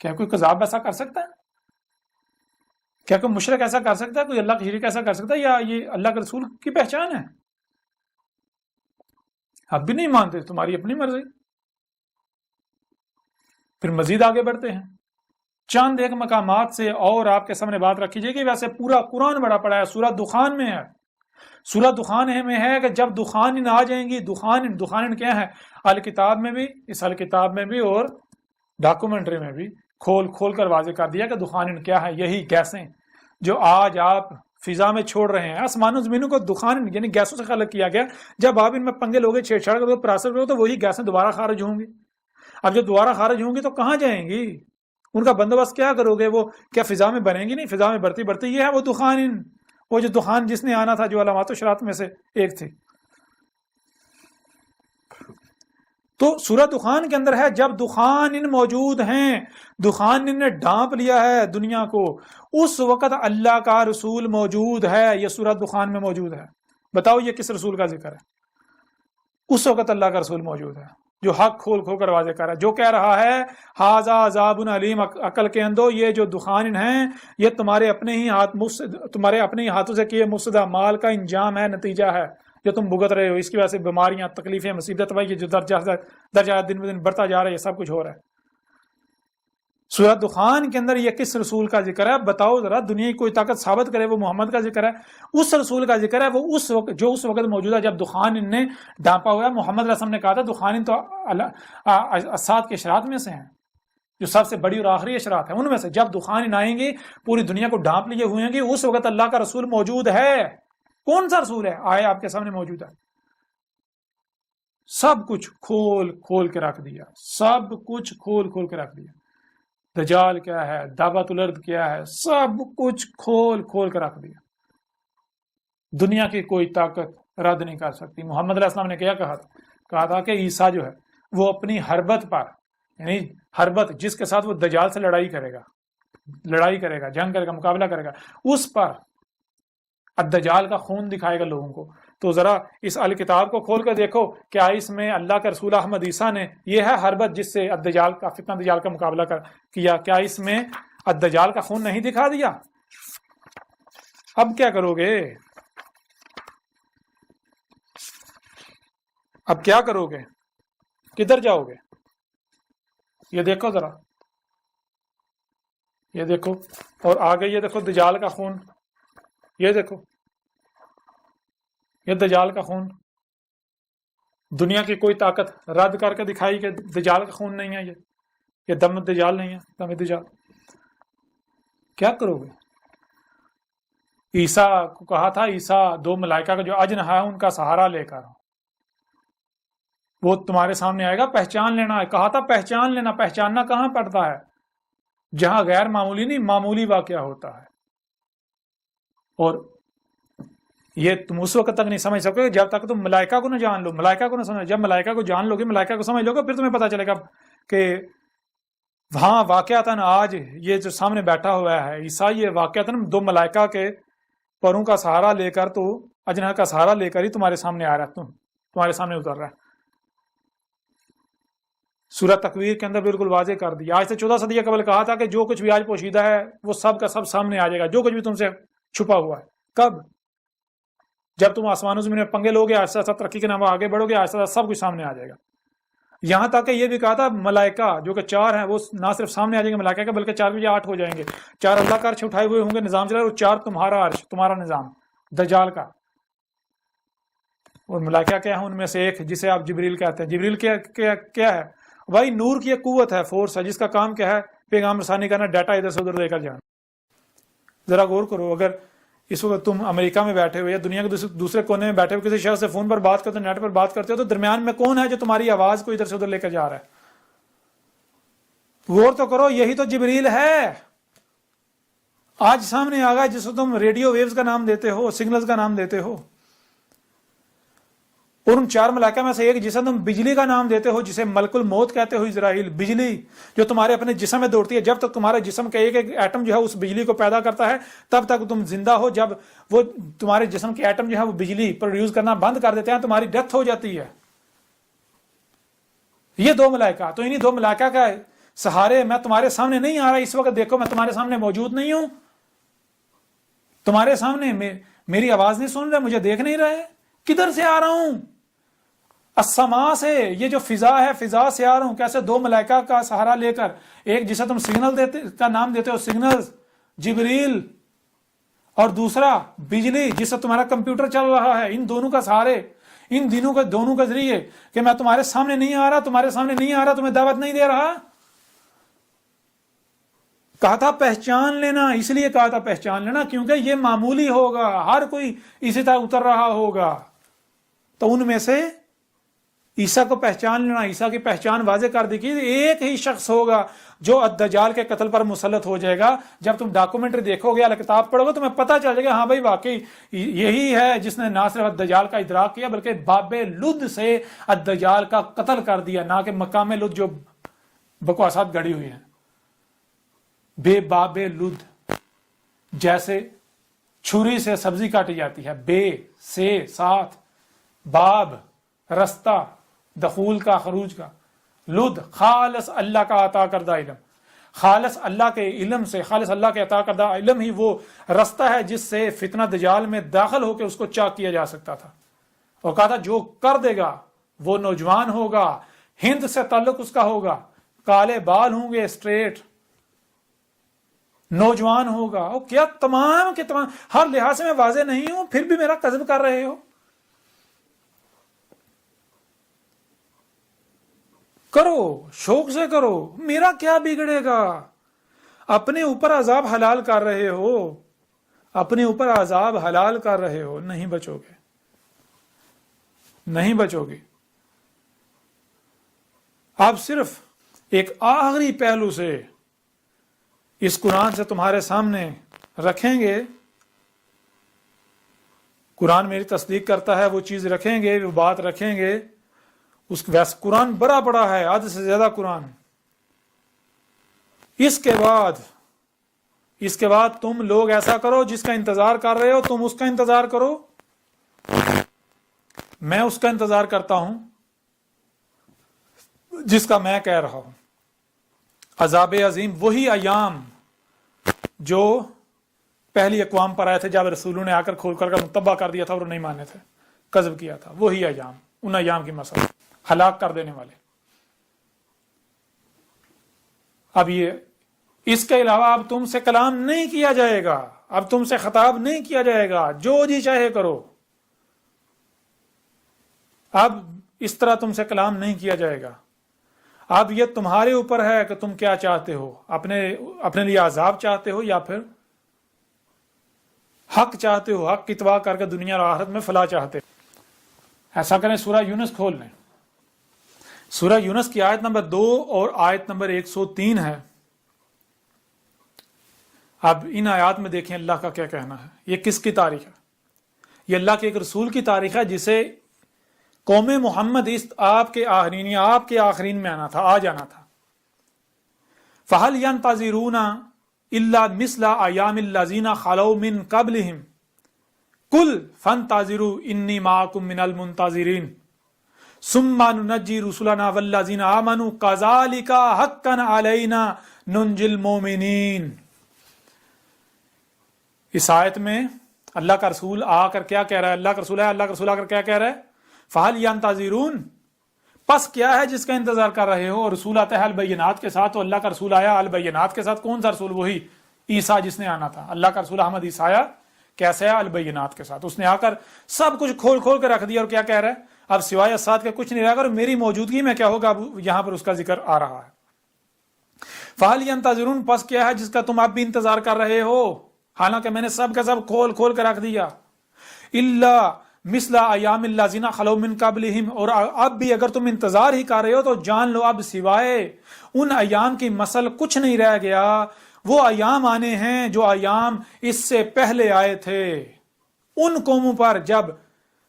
کیا کوئی کذاب ایسا کر سکتا ہے؟ کیا کوئی مشرک ایسا کر سکتا ہے؟ کوئی اللہ کا شریک ایسا کر سکتا ہے؟ یا یہ اللہ کے رسول کی پہچان ہے؟ اب بھی نہیں مانتے، تمہاری اپنی مرضی. پھر مزید آگے بڑھتے ہیں. چند ایک مقامات سے اور آپ کے سامنے بات رکھی جائے گی. ویسے پورا قرآن بڑا پڑا ہے، سورہ دخان میں ہے. سورہ دخان میں ہے کہ جب دخان آ جائیں گی، دخان کیا ہے؟ الکتاب میں بھی، اس الکتاب میں بھی اور ڈاکومنٹری میں بھی کھول کر واضح کر دیا کہ دخان کیا ہے. یہی گیسیں جو آج آپ فضا میں چھوڑ رہے ہیں، آسمانوں زمینوں کو دخان یعنی گیسوں سے خلق کیا گیا. جب آپ ان میں پنگے لوگے، چھیڑ چھاڑ کرو، پراسر کرو، تو وہی گیسیں دوبارہ خارج ہوں گی. اب جب دوبارہ خارج ہوں گی تو کہاں جائیں گی؟ ان کا بندوبست کیا کرو گے؟ وہ کیا فضا میں بنیں گی؟ نہیں، فضا میں بڑھتی یہ ہے وہ دخان. وہ جو دخان جس نے آنا تھا، جو علامات و شرات میں سے ایک تھی. تو سورہ دخان کے اندر ہے جب دخان موجود ہیں، دخان نے ڈھانپ لیا ہے دنیا کو، اس وقت اللہ کا رسول موجود ہے. یہ سورہ دخان میں موجود ہے. بتاؤ یہ کس رسول کا ذکر ہے؟ اس وقت اللہ کا رسول موجود ہے جو حق کھول کر واضح کر رہا ہے، جو کہہ رہا ہے ھذا عذاب علیم، عقل کے اندو یہ جو دخان ہیں یہ تمہارے اپنے ہی ہاتھوں سے کیے مفسدہ اعمال کا انجام ہے، نتیجہ ہے جو تم بھگت رہے ہو. اس کی وجہ سے بیماریاں، تکلیفیں، مصیبت یہ جو درجہ دن بدن بڑھتا جا رہا ہے، یہ سب کچھ ہو رہا ہے. سورہ دخان کے اندر یہ کس رسول کا ذکر ہے؟ بتاؤ ذرا. دنیا کی کوئی طاقت ثابت کرے وہ محمد کا ذکر ہے. اس رسول کا ذکر ہے وہ اس وقت موجود ہے جب دخان نے ڈانپا ہوا ہے. محمد علیہ السلام نے کہا تھا دخان تو اسات کے اشراط میں سے ہیں، جو سب سے بڑی اور آخری اشراط ہیں. ان میں سے جب دخان آئیں گے پوری دنیا کو ڈانپ لیے ہوئے گے، اس وقت اللہ کا رسول موجود ہے. کون سا رسول ہے؟ آئے آپ کے سامنے موجود ہے. سب کچھ کھول کے رکھ دیا، سب کچھ کھول کے رکھ دیا. دجال کیا ہے، دعوت الارض کیا ہے، سب کچھ کھول کے رکھ دیا. دنیا کی کوئی طاقت رد نہیں کر سکتی. محمد علیہ السلام نے کیا کہا تھا کہ عیسیٰ جو ہے وہ اپنی حربت پر، یعنی حربت جس کے ساتھ وہ دجال سے لڑائی کرے گا، جنگ کرے گا، مقابلہ کرے گا، اس پر الدجال کا خون دکھائے گا لوگوں کو. تو ذرا اس الکتاب کو کھول کر دیکھو، کیا اس میں اللہ کا رسول احمد عیسیٰ نے، یہ ہے حربت جس سے فتنہ دجال کا مقابلہ کیا، کیا اس میں الدجال کا خون نہیں دکھا دیا؟ اب کیا کرو گے؟ اب کیا کرو گے؟ کدھر جاؤ گے؟ یہ دیکھو ذرا، یہ دیکھو. اور آگے یہ دیکھو دجال کا خون، یہ دیکھو، یہ دجال کا خون. دنیا کی کوئی طاقت رد کر کے دکھائی کہ دجال کا خون نہیں ہے، یہ دم دجال نہیں ہے، دم دجال. کیا کرو گے؟ عیسیٰ کو کہا تھا عیسیٰ دو ملائکہ کا جو اجنحہ ہے ان کا سہارا لے کر وہ تمہارے سامنے آئے گا، پہچان لینا ہے. کہا تھا پہچان لینا. پہچاننا کہاں پڑتا ہے؟ جہاں غیر معمولی نہیں معمولی واقعہ ہوتا ہے. اور یہ تم اس وقت تک نہیں سمجھ سکو گے جب تک تم ملائکہ کو نہ جان لو، ملائکہ کو نہ سمجھ. جب ملائکہ کو جان لو گے، ملائکہ کو سمجھ لو گے، پھر تمہیں پتہ چلے گا کہ وہاں واقعتاً آج یہ جو سامنے بیٹھا ہوا ہے عیسیٰ، یہ واقعتاً دو ملائکہ کے پروں کا سہارا لے کر، تو اجنحہ کا سہارا لے کر ہی تمہارے سامنے آ رہا ہے، تمہارے سامنے اتر رہا ہے. سورہ تکویر کے اندر بالکل واضح کر دیا. آج سے 14 صدی قبل کہا تھا کہ جو کچھ بھی آج پوشیدہ ہے وہ سب کا سب سامنے آ جائے گا، جو کچھ بھی تم سے چھپا ہوا ہے. کب؟ جب تم آسمانوں زمین میں پنگے لوگے، آہستہ آہستہ ترقی کے نام آگے بڑھو گے، آہستہ آہستہ سب کچھ سامنے آ جائے گا. یہاں تک کہ یہ بھی کہا تھا ملائکہ جو کہ 4 ہیں وہ نہ صرف سامنے آ جائیں گے ملائکہ کے، بلکہ 4 بھی 8 ہو جائیں گے. 4 اللہ کا عرش اٹھائے ہوئے ہوں گے، نظام چلا، اور 4 تمہارا عرش، تمہارا نظام دجال کا. اور ملائکہ کیا ہے؟ ان میں سے ایک جسے آپ جبریل کہتے ہیں. جبریل کیا ہے بھائی؟ نور کی ایک قوت ہے، فورس ہے، جس کا کام کیا ہے؟ پیغام رسانی کرنا، ڈیٹا ادھر سے ادھر لے کر جانا. ذرا غور کرو، اگر اس وقت تم امریکہ میں بیٹھے ہوئے یا دنیا کے دوسرے کونے میں بیٹھے ہوئے کسی شخص سے فون پر بات کرتے ہو، نیٹ پر بات کرتے ہو، تو درمیان میں کون ہے جو تمہاری آواز کو ادھر سے ادھر لے کر جا رہا ہے؟ غور تو کرو، یہی تو جبریل ہے آج سامنے آ گیا، جس کو تم ریڈیو ویوز کا نام دیتے ہو، سگنلز کا نام دیتے ہو، اور ان 4 ملائکہ میں سے ایک جسے تم بجلی کا نام دیتے ہو، جسے ملک الموت کہتے ہو، اسرائیل، بجلی جو تمہارے اپنے جسم میں دوڑتی ہے، جب تک تمہارے جسم کا ایک ایک ایٹم جو ہے اس بجلی کو پیدا کرتا ہے تب تک تم زندہ ہو، جب وہ تمہارے جسم کے ایٹم جو ہے وہ بجلی پروڈیوس کرنا بند کر دیتے ہیں تمہاری ڈیتھ ہو جاتی ہے۔ یہ 2 ملائکہ، تو انہی 2 ملائکہ کا سہارے میں تمہارے سامنے نہیں آ رہا اس وقت، دیکھو میں تمہارے سامنے موجود نہیں ہوں، تمہارے سامنے میری آواز نہیں سن رہے، مجھے دیکھ نہیں رہے، کدھر سے آ رہا ہوں؟ السما سے، یہ جو فضا ہے فضا سے آ رہا ہوں۔ کیسے؟ 2 ملائکہ کا سہارا لے کر، ایک جسے تم سگنل کا نام دیتے ہو، سگنل جبریل، اور دوسرا بجلی جس سے تمہارا کمپیوٹر چل رہا ہے، ان دونوں کا سہارے، ان دونوں کے ذریعے کہ میں تمہارے سامنے نہیں آ رہا، تمہارے سامنے نہیں آ رہا، تمہیں دعوت نہیں دے رہا۔ کہا تھا پہچان لینا، اس لیے کہا تھا پہچان لینا کیونکہ یہ معمولی ہوگا، ہر کوئی اسی طرح اتر رہا ہوگا، تو ان میں سے عیسیٰ کو پہچان لینا۔ عیسیٰ کی پہچان واضح کر دی کہ ایک ہی شخص ہوگا جو الدجال کے قتل پر مسلط ہو جائے گا۔ جب تم ڈاکومنٹری دیکھو گے، کتاب پڑھو گے، تمہیں پتہ چل جائے گا ہاں بھائی واقعی یہی ہے جس نے نہ صرف الدجال کا ادراک کیا بلکہ باب لد سے الدجال کا قتل کر دیا، نہ کہ مقام لد جو بکواسات گڑی ہوئی ہیں۔ بے باب لد، جیسے چھری سے سبزی کاٹی جاتی ہے، بے سے ساتھ، باب رستہ، دخول کا خروج کا، لد خالص اللہ کا عطا کردہ علم، خالص اللہ کے علم سے، خالص اللہ کے عطا کردہ علم ہی وہ رستہ ہے جس سے فتنہ دجال میں داخل ہو کے اس کو چاک کیا جا سکتا تھا۔ اور کہا تھا جو کر دے گا وہ نوجوان ہوگا، ہند سے تعلق اس کا ہوگا، کالے بال ہوں گے، اسٹریٹ، نوجوان ہوگا۔ اور کیا تمام کے تمام، ہر لحاظ سے میں واضح نہیں ہوں پھر بھی میرا کذب کر رہے ہو؟ کرو، شوق سے کرو، میرا کیا بگڑے گا؟ اپنے اوپر عذاب حلال کر رہے ہو، اپنے اوپر عذاب حلال کر رہے ہو، نہیں بچو گے، نہیں بچو گے۔ آپ صرف ایک آخری پہلو سے اس قرآن سے تمہارے سامنے رکھیں گے، قرآن میری تصدیق کرتا ہے، وہ چیز رکھیں گے، وہ بات رکھیں گے، ویسے قرآن بڑا ہے، حد سے زیادہ قرآن۔ اس کے بعد تم لوگ ایسا کرو جس کا انتظار کر رہے ہو، تم اس کا انتظار کرو، میں اس کا انتظار کرتا ہوں جس کا میں کہہ رہا ہوں۔ عذاب عظیم وہی ایام جو پہلی اقوام پر آئے تھے، جب رسولوں نے آ کر کھول کر متبع کر دیا تھا اور نہیں مانے تھے، کذب کیا تھا، وہی ایام، ان ایام کی مسئلہ ہلاک کر دینے والے۔ اب یہ اس کے علاوہ اب تم سے کلام نہیں کیا جائے گا، اب تم سے خطاب نہیں کیا جائے گا، جو جی چاہے کرو، اب اس طرح تم سے کلام نہیں کیا جائے گا۔ اب یہ تمہارے اوپر ہے کہ تم کیا چاہتے ہو، اپنے لیے عذاب چاہتے ہو یا پھر حق چاہتے ہو، حق کی اتباع کر کے دنیا اور آخرت میں فلاح چاہتے ہو۔ ایسا کریں، سورہ یونس کھول لیں، سورہ یونس کی آیت نمبر 2 اور آیت نمبر 103 ہے۔ اب ان آیات میں دیکھیں اللہ کا کیا کہنا ہے۔ یہ کس کی تاریخ ہے؟ یہ اللہ کے ایک رسول کی تاریخ ہے جسے قوم محمد آپ کے آخرین میں آنا تھا، آ جانا تھا۔ فَهَلْ يَنْتَظِرُونَ إِلَّا مِثْلَ أَيَّامِ الَّذِينَ خَلَوْا مِنْ قَبْلِهِمْ قُلْ فَانْتَظِرُوا إِنِّي مَعَكُمْ مِنَ الْمُنْتَظِرِينَ ثُمَّ نُنَجِّي رُسُلَنَا وَالَّذِينَ آمَنُوا كَذَلِكَ حَقًّا عَلَيْنَا نُنْجِي الْمُؤْمِنِينَ۔ اس آیت میں اللہ کا رسول آ کر کیا کہہ رہا ہے؟ اللہ کا رسول آ کر کیا کہہ رہا ہے؟ فَهَلْ يَنْتَظِرُونَ، پس کیا ہے جس کا انتظار کر رہے ہو؟ اور رسول آتا ہے البینات کے ساتھ، تو اللہ کا رسول آیا البینات کے ساتھ۔ کون سا رسول؟ وہی عیسیٰ جس نے آنا تھا۔ اللہ کا رسول احمد عیسیٰ آیا کیسے؟ البینات کے ساتھ۔ اس نے آ کر سب کچھ کھول کے رکھ دیا، اور کیا کہہ رہا ہے؟ اب سوائے اسات کے کچھ نہیں رہا، اور میری موجودگی میں کیا ہوگا؟ اب یہاں پر اس کا ذکر آ رہا ہے۔ فَهَلْ يَنْتَظِرُونَ، پس کیا ہے جس کا تم اب بھی انتظار کر رہے ہو؟ حالانکہ میں نے سب کا سب کھول کھول کر رکھ دیا. الا مثل ایام الذین خلو من قبلہم، اور اب بھی اگر تم انتظار ہی کر رہے ہو تو جان لو اب سوائے ان ایام کی مثل کچھ نہیں رہ گیا. وہ ایام آنے ہیں جو ایام اس سے پہلے آئے تھے ان قوموں پر جب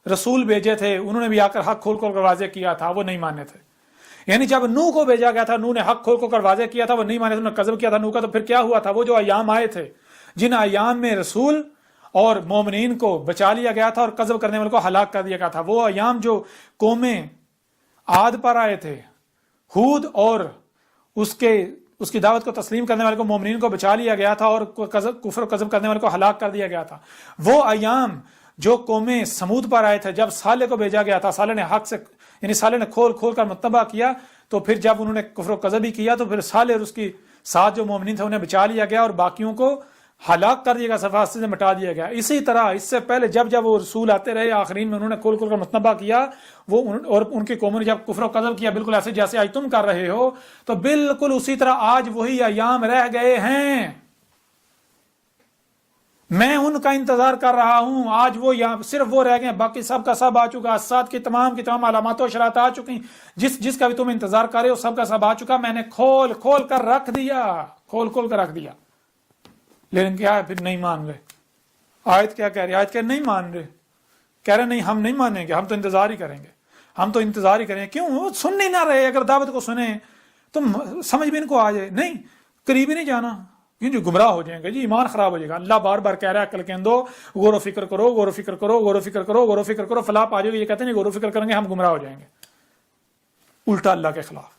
رسول بھیجے تھے، انہوں نے بھی آ کر حق کھول کھول کر واضح کیا تھا، وہ نہیں ماننے تھے. یعنی جب نوح کو بھیجا گیا تھا، نوح نے حق کھول کھول کر واضح کیا تھا، وہ نہیں مانے تھے، انہوں نے کذب کیا تھا نوح کا. تو پھر کیا ہوا تھا؟ وہ جو ایام آئے تھے جن ایام میں رسول اور مومنین کو بچا لیا گیا تھا اور کذب کرنے والوں کو ہلاک کر دیا گیا تھا، وہ ایام جو قومیں عاد پر آئے تھے، ہود اور اس کی دعوت کو تسلیم کرنے والے کو، مومنین کو بچا لیا گیا تھا اور کفر و کذب کرنے والے کو ہلاک کر دیا گیا تھا. وہ ایام جو قومیں سمود پر آئے تھے جب صالح کو بھیجا گیا تھا، صالح نے حق سے یعنی صالح نے کھول کھول کر متبع کیا، تو پھر جب انہوں نے کفر و کذب ہی کیا تو پھر صالح اور اس کی ساتھ جو مومنین تھے انہیں بچا لیا گیا اور باقیوں کو ہلاک کر دیا گیا، صفحات سے مٹا دیا گیا. اسی طرح اس سے پہلے جب وہ رسول آتے رہے، آخرین میں انہوں نے کھول کھول کر متنبع کیا، اور ان کی قوموں نے جب کفر و قذب کیا بالکل ایسے جیسے آج تم کر رہے ہو، تو بالکل اسی طرح آج وہی ایام رہ گئے ہیں. میں ان کا انتظار کر رہا ہوں. آج وہ صرف وہ رہ گئے، باقی سب کا سب آ چکا. ساتھ کی تمام علامات و اشارات آ چکی. جس کا بھی تم انتظار کر رہے ہو سب کا سب آ چکا. میں نے کھول کھول کر رکھ دیا. لیکن کیا ہے؟ پھر نہیں مان رہے. آیت کیا کہہ رہی ہے؟ آیت کہہ نہیں مان رہے، کہہ رہے نہیں ہم نہیں مانیں گے، ہم تو انتظار ہی کریں گے. کیوں؟ وہ سن نہیں نہ رہے. اگر دعوت کو سنیں تو سمجھ بھی ان کو آ جائے. نہیں، قریب ہی نہیں جانا، جو گمراہ ہو جائیں گے، جی ایمان خراب ہو جائے گا. اللہ بار بار کہہ رہا ہے عقل کے اندو، غور و فکر کرو، فلاح آ جائے گا. یہ کہتے ہیں غور و فکر کریں گے ہم گمراہ ہو جائیں گے، الٹا اللہ کے خلاف.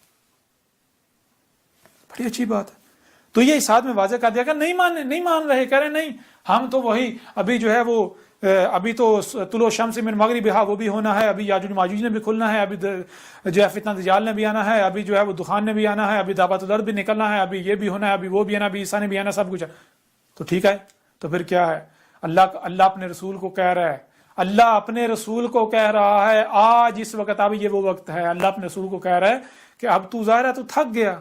بڑی اچھی بات ہے. تو یہ اس میں واضح کر دیا کہ نہیں مان رہے. کہہ رہے نہیں ہم تو وہی ابھی جو ہے وہ ابھی تو طلوع الشمس من مغربہا وہ بھی ہونا ہے، ابھی یاجوج ماجوج نے بھی کھلنا ہے، ابھی جو ہے فتنہ دجال نے بھی آنا ہے، ابھی جو ہے وہ دخان نے بھی آنا ہے، ابھی دابت الارض بھی نکلنا ہے، ابھی یہ بھی ہونا ہے، ابھی وہ بھی آنا، ابھی عیسیٰ نے بھی آنا، سب کچھ ہے. تو ٹھیک ہے، تو پھر کیا ہے؟ اللہ اپنے رسول کو کہہ رہا ہے، اللہ اپنے رسول کو کہہ رہا ہے آج اس وقت اب یہ وہ وقت ہے. اللہ اپنے رسول کو کہہ رہا ہے کہ اب تو ظاہر ہے تو تھک گیا،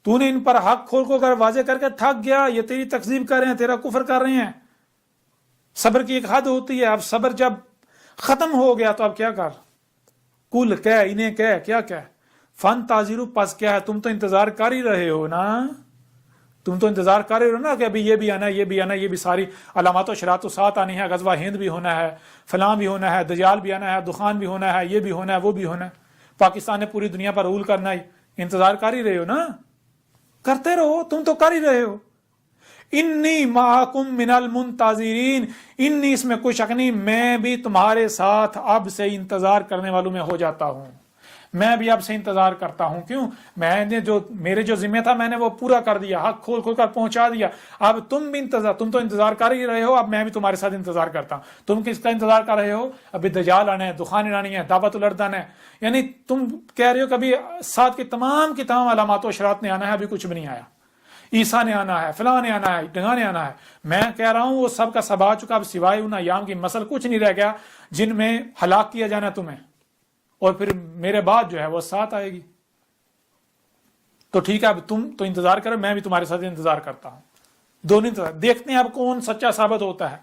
تو نے ان پر حق کھول کھول کر واضح کر کے تھک گیا. یہ تیری تکذیب کر رہے ہیں، تیرا کفر کر رہے ہیں. صبر کی ایک حد ہوتی ہے. اب صبر جب ختم ہو گیا تو اب کیا کر؟ کل انہیں کیا فن تاظرو، پس کیا ہے؟ تم تو انتظار کر ہی رہے ہو نا، کہ ابھی یہ بھی آنا ہے، یہ بھی ساری علامات و اشارات و ساتھ آنی ہے. غزوہ ہند بھی ہونا ہے، فلاں بھی ہونا ہے، دجال بھی آنا ہے، دخان بھی ہونا ہے، یہ بھی ہونا ہے، وہ بھی ہونا ہے. پاکستان نے پوری دنیا پر رول کرنا ہے. انتظار کر ہی رہے ہو نا، کرتے رہو، تم تو کر ہی رہے ہو. انی معکم من المنتظرین، انی اس میں کوئی شک نہیں، میں بھی تمہارے ساتھ اب سے انتظار کرنے والوں میں ہو جاتا ہوں. میں بھی اب سے انتظار کرتا ہوں. کیوں؟ میں نے میرے جو ذمہ تھا میں نے وہ پورا کر دیا، حق کھول کھول کر پہنچا دیا. اب تم تو انتظار کر ہی رہے ہو، اب میں بھی تمہارے ساتھ انتظار کرتا ہوں. تم کس کا انتظار کر رہے ہو؟ ابھی دجال آنا ہے، دخان آنی ہے، دعوت الارض آنا ہے. یعنی تم کہہ رہے ہو کہ ابھی ساتھ کی تمام علامات و اشارات نے آنا ہے، ابھی کچھ بھی نہیں آیا. عیسیٰ نے آنا ہے، فلاں نے آنا ہے، ڈھنگا نے آنا ہے. میں کہہ رہا ہوں وہ سب کا سب آ چکا. اب سوائے ان ایام کی مسل کچھ نہیں رہ گیا جن میں ہلاک کیا جانا تمہیں، اور پھر میرے بعد جو ہے وہ ساتھ آئے گی. تو ٹھیک ہے، اب تم تو انتظار کرو، میں بھی تمہارے ساتھ انتظار کرتا ہوں. دونوں انتظار. دیکھتے ہیں اب کون سچا ثابت ہوتا ہے.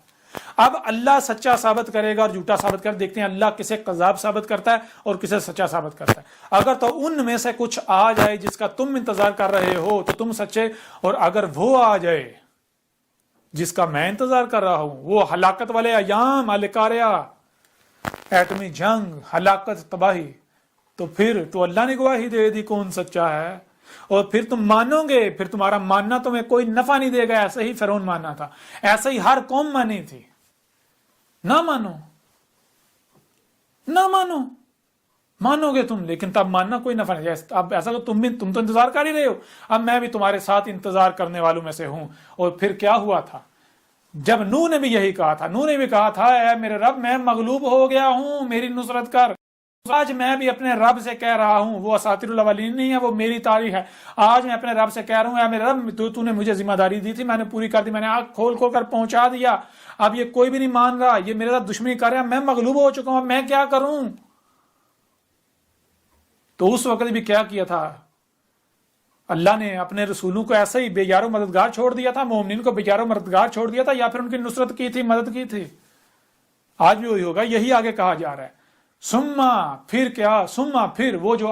اب اللہ سچا ثابت کرے گا اور جھوٹا ثابت کر. دیکھتے ہیں اللہ کسے کذاب ثابت کرتا ہے اور کسے سچا ثابت کرتا ہے. اگر تو ان میں سے کچھ آ جائے جس کا تم انتظار کر رہے ہو تو تم سچے، اور اگر وہ آ جائے جس کا میں انتظار کر رہا ہوں، وہ ہلاکت والے ایام، القاریہ، ایٹمی جنگ، ہلاکت، تباہی، تو پھر تو اللہ نے گواہی دے دی کون سچا ہے. اور پھر تم مانو گے، پھر تمہارا ماننا تمہیں کوئی نفع نہیں دے گا. ایسے ہی فرعون ماننا تھا، ایسے ہی ہر قوم مانی تھی. نہ مانو گے تم، لیکن تب ماننا کوئی نفع نہیں. اب ایسا تو تم تو انتظار کر ہی رہے ہو، اب میں بھی تمہارے ساتھ انتظار کرنے والوں میں سے ہوں. اور پھر کیا ہوا تھا؟ جب نوح نے بھی یہی کہا تھا، اے میرے رب میں مغلوب ہو گیا ہوں، میری نصرت کر. آج میں بھی اپنے رب سے کہہ رہا ہوں، وہ اساطیر الاولین نہیں ہے، وہ میری تاریخ ہے. آج میں اپنے رب سے کہہ رہا ہوں، اے میرے رب تو نے مجھے ذمہ داری دی تھی، میں نے پوری کر دی، میں نے آنکھ کھول کھول کر پہنچا دیا. اب یہ کوئی بھی نہیں مان رہا، یہ میرے ساتھ دشمنی کر رہا ہے، میں مغلوب ہو چکا ہوں، اب میں کیا کروں؟ تو اس وقت بھی کیا کیا تھا؟ اللہ نے اپنے رسولوں کو ایسے ہی بے یار و مددگار چھوڑ دیا تھا، مومنین کو بے یار و مددگار چھوڑ دیا تھا، یا پھر ان کی نصرت کی تھی، مدد کی تھی؟ آج بھی وہی ہوگا، یہی آگے کہا جا رہا ہے۔ سما پھر کیا، سما پھر وہ جو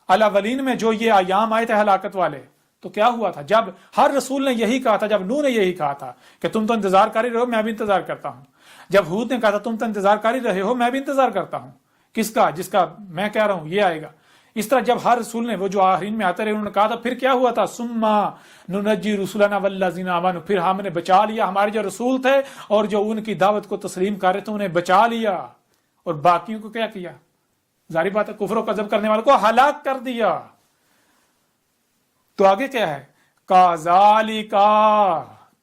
الاولین میں جو یہ ایام آئے تھے ہلاکت والے، تو کیا ہوا تھا؟ جب ہر رسول نے یہی کہا تھا، جب نوح نے یہی کہا تھا کہ تم تو انتظار کر ہی رہے ہو، میں بھی انتظار کرتا ہوں۔ جب ہود نے کہا تھا تم تو انتظار کر ہی رہے ہو، میں بھی انتظار کرتا ہوں۔ کس کا؟ جس کا میں کہہ رہا ہوں یہ آئے گا۔ اس طرح جب ہر رسول نے، وہ جو آخرین میں آتے رہے، انہوں نے کہا تھا، پھر کیا ہوا تھا؟ سما ننجی رسولنا والذین آمنوا، پھر ہم نے بچا لیا ہمارے جو رسول تھے اور جو ان کی دعوت کو تسلیم کر رہے تھے، انہیں بچا لیا، اور باقیوں کو کیا کیا؟ ظاہری بات ہے کفر و کذب کرنے والوں کو ہلاک کر دیا۔ تو آگے کیا ہے؟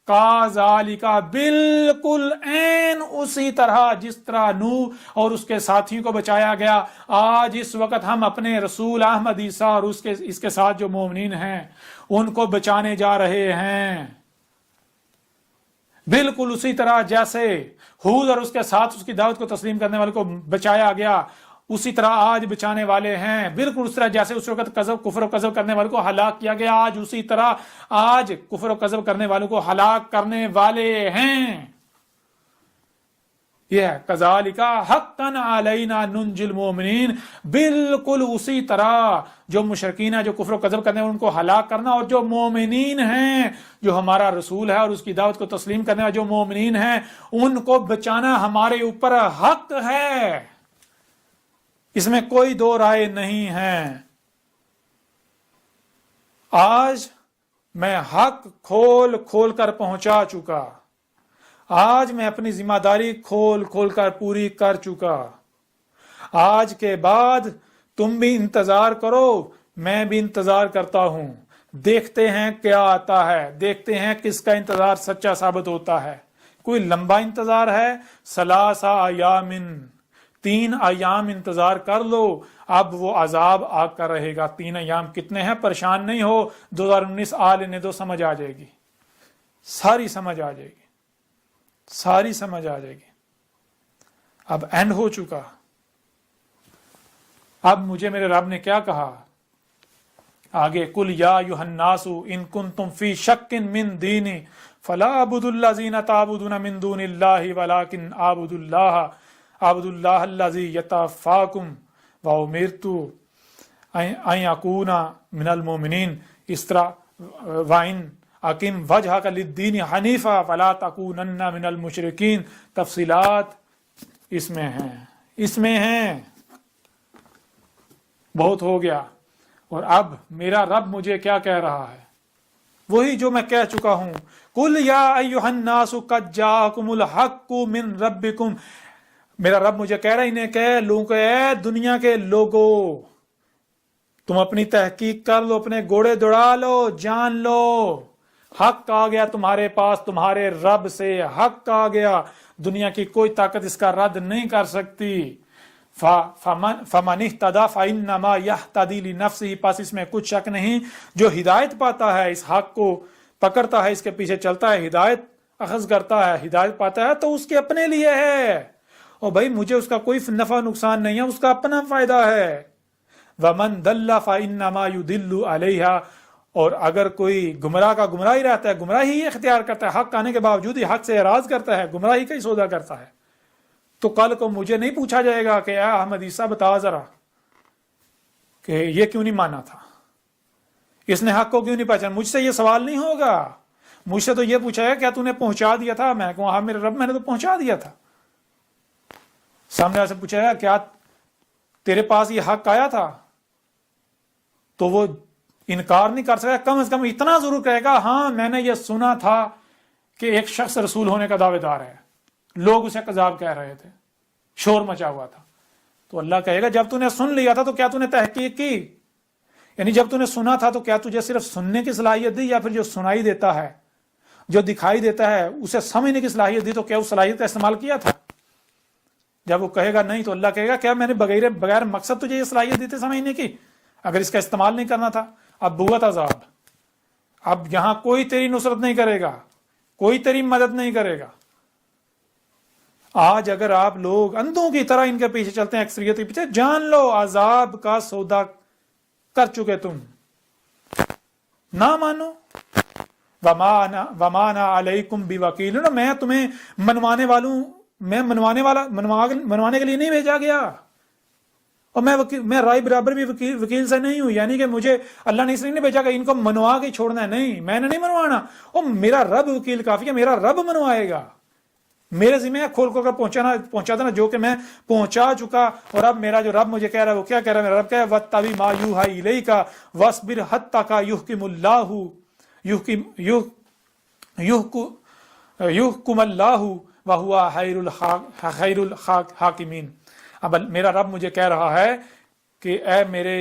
کذالک بالکل عین اسی طرح جس طرح نوح اور اس کے ساتھیوں کو بچایا گیا، آج اس وقت ہم اپنے رسول احمد عیسیٰ اور اس کے ساتھ جو مومنین ہیں ان کو بچانے جا رہے ہیں، بالکل اسی طرح جیسے ہود اور اس کے ساتھ اس کی دعوت کو تسلیم کرنے والے کو بچایا گیا، اسی طرح آج بچانے والے ہیں۔ بالکل اس طرح جیسے اس وقت کفر و کذب کرنے والوں کو ہلاک کیا گیا، آج اسی طرح آج کفر و کذب کرنے والوں کو ہلاک کرنے والے ہیں۔ یہ ہے کذالک حقا علینا ننجی المؤمنین، بالکل اسی طرح جو مشرکین ہیں، جو کفر و کذب کرنے والے ان کو ہلاک کرنا، اور جو مومنین ہیں، جو ہمارا رسول ہے اور اس کی دعوت کو تسلیم کرنے والے جو مومنین ہیں، ان کو بچانا ہمارے اوپر حق ہے، اس میں کوئی دو رائے نہیں ہے۔ آج میں حق کھول کھول کر پہنچا چکا، آج میں اپنی ذمہ داری کھول کھول کر پوری کر چکا، آج کے بعد تم بھی انتظار کرو، میں بھی انتظار کرتا ہوں، دیکھتے ہیں کیا آتا ہے، دیکھتے ہیں کس کا انتظار سچا ثابت ہوتا ہے۔ کوئی لمبا انتظار ہے، 3 ایام، 3 ایام انتظار کر لو، اب وہ عذاب آ کر رہے گا۔ 3 ایام کتنے ہیں؟ پریشان نہیں ہو، 2019 آ لینے دو، سمجھ آ جائے گی، ساری سمجھ آ جائے گی، ساری سمجھ آ جائے گی۔ اب اینڈ ہو چکا۔ اب مجھے میرے رب نے کیا کہا آگے؟ قل یا ایھا الناس ان کنتم فی شک من دینی فلا اعبد الذین تعبدون من دون اللہ ولکن اعبد اللہ الذی یتوفاکم وامرت ان اکون من المؤمنین۔ اس طرح وَإِنْ اقم وجہک للدین حنیفا ولا تکونن من المشرکین، تفصیلات اس میں ہیں۔ بہت ہو گیا۔ اور اب میرا رب مجھے کیا کہہ رہا ہے؟ وہی جو میں کہہ چکا ہوں، قل یا ایھا الناس قد جاءکم الحق من ربکم۔ میرا رب مجھے کہہ رہا ہے انہیں کہ لوگوں کو، اے دنیا کے لوگو، تم اپنی تحقیق کر لو، اپنے گھوڑے دوڑا لو، جان لو، حق آ گیا تمہارے پاس، تمہارے رب سے حق آ گیا، دنیا کی کوئی طاقت اس کا رد نہیں کر سکتی۔ فَمَنِ اهْتَدَىٰ فَإِنَّمَا يَهْتَدِي لِنَفْسِهِ، پس اس میں کچھ شک نہیں، جو ہدایت پاتا ہے، اس حق کو پکڑتا ہے، اس کے پیچھے چلتا ہے، ہدایت اخذ کرتا ہے، ہدایت پاتا ہے، تو اس کے اپنے لیے ہے، اور بھائی مجھے اس کا کوئی نفع نقصان نہیں ہے، اس کا اپنا فائدہ ہے۔ وَمَن ضَلَّ فَإِنَّمَا يُضِلُّ عَلَيْهَا، اور اگر کوئی گمراہ کا گمراہی رہتا ہے، گمراہی ہی اختیار کرتا ہے، حق آنے کے باوجود ہی حق سے اعراض کرتا ہے، گمراہی کا ہی سودا کرتا ہے، تو کل کو مجھے نہیں پوچھا جائے گا کہ اے احمد عیسیٰ بتا ذرا کہ یہ کیوں نہیں مانا تھا، اس نے حق کو کیوں نہیں پہچانا۔ مجھ سے یہ سوال نہیں ہوگا، مجھ سے تو یہ پوچھا ہے کیا تو نے پہنچا دیا تھا؟ میں کہوں ہاں میرے رب، میں نے تو پہنچا دیا تھا۔ سامنے سے پوچھا ہے کیا تیرے پاس یہ حق آیا تھا؟ تو وہ انکار نہیں کر سکتا، کم از کم اتنا ضرور کہے گا ہاں میں نے یہ سنا تھا کہ ایک شخص رسول ہونے کا دعوے دار ہے، لوگ اسے کذاب کہہ رہے تھے، شور مچا ہوا تھا۔ تو اللہ کہے گا جب تو نے سن لیا تھا تو کیا تو نے تحقیق کی؟ یعنی جب تو نے سنا تھا تو کیا تجھے صرف سننے کی صلاحیت دی، یا پھر جو سنائی دیتا ہے، جو دکھائی دیتا ہے، اسے سمجھنے کی صلاحیت دی، تو کیا اس صلاحیت کا استعمال کیا تھا؟ جب وہ کہے گا نہیں، تو اللہ کہے گا کیا میں نے بغیر مقصد تجھے یہ صلاحیت دی تھی سمجھنے کی؟ اگر اس کا استعمال نہیں کرنا تھا۔ اب بہت عذاب، اب یہاں کوئی تیری نصرت نہیں کرے گا، کوئی تیری مدد نہیں کرے گا۔ آج اگر آپ لوگ اندھوں کی طرح ان کے پیچھے چلتے ہیں، اکثریت کے پیچھے، جان لو عذاب کا سودا کر چکے تم، نہ مانو. وما انا علیکم بوکیل، میں تمہیں منوانے کے لیے نہیں بھیجا گیا، اور میں رائے برابر بھی وکیل سے نہیں ہوں. یعنی کہ مجھے اللہ نے اس لیے نہیں بھیجا کہ ان کو منوا کے چھوڑنا ہے، نہیں، میں نے نہیں منوانا، اور میرا رب وکیل کافی ہے، میرا رب منوائے گا. میرے ذمہ ہے کھول کر پہنچا دینا جو کہ میں پہنچا چکا. اور اب میرا جو رب مجھے کہہ رہا ہے وہ کیا کہہ رہا ہے؟ میرا رب کہہ رہا ہے وَاتَّبِعْ مَا يُوحَىٰ إِلَيْكَ وَاصْبِرْ حَتَّىٰ يُحْكِمَ اللَّهُ وَهُوَ خَيْرُ الْحَاكِمِينَ. اب میرا رب مجھے کہہ رہا ہے کہ اے میرے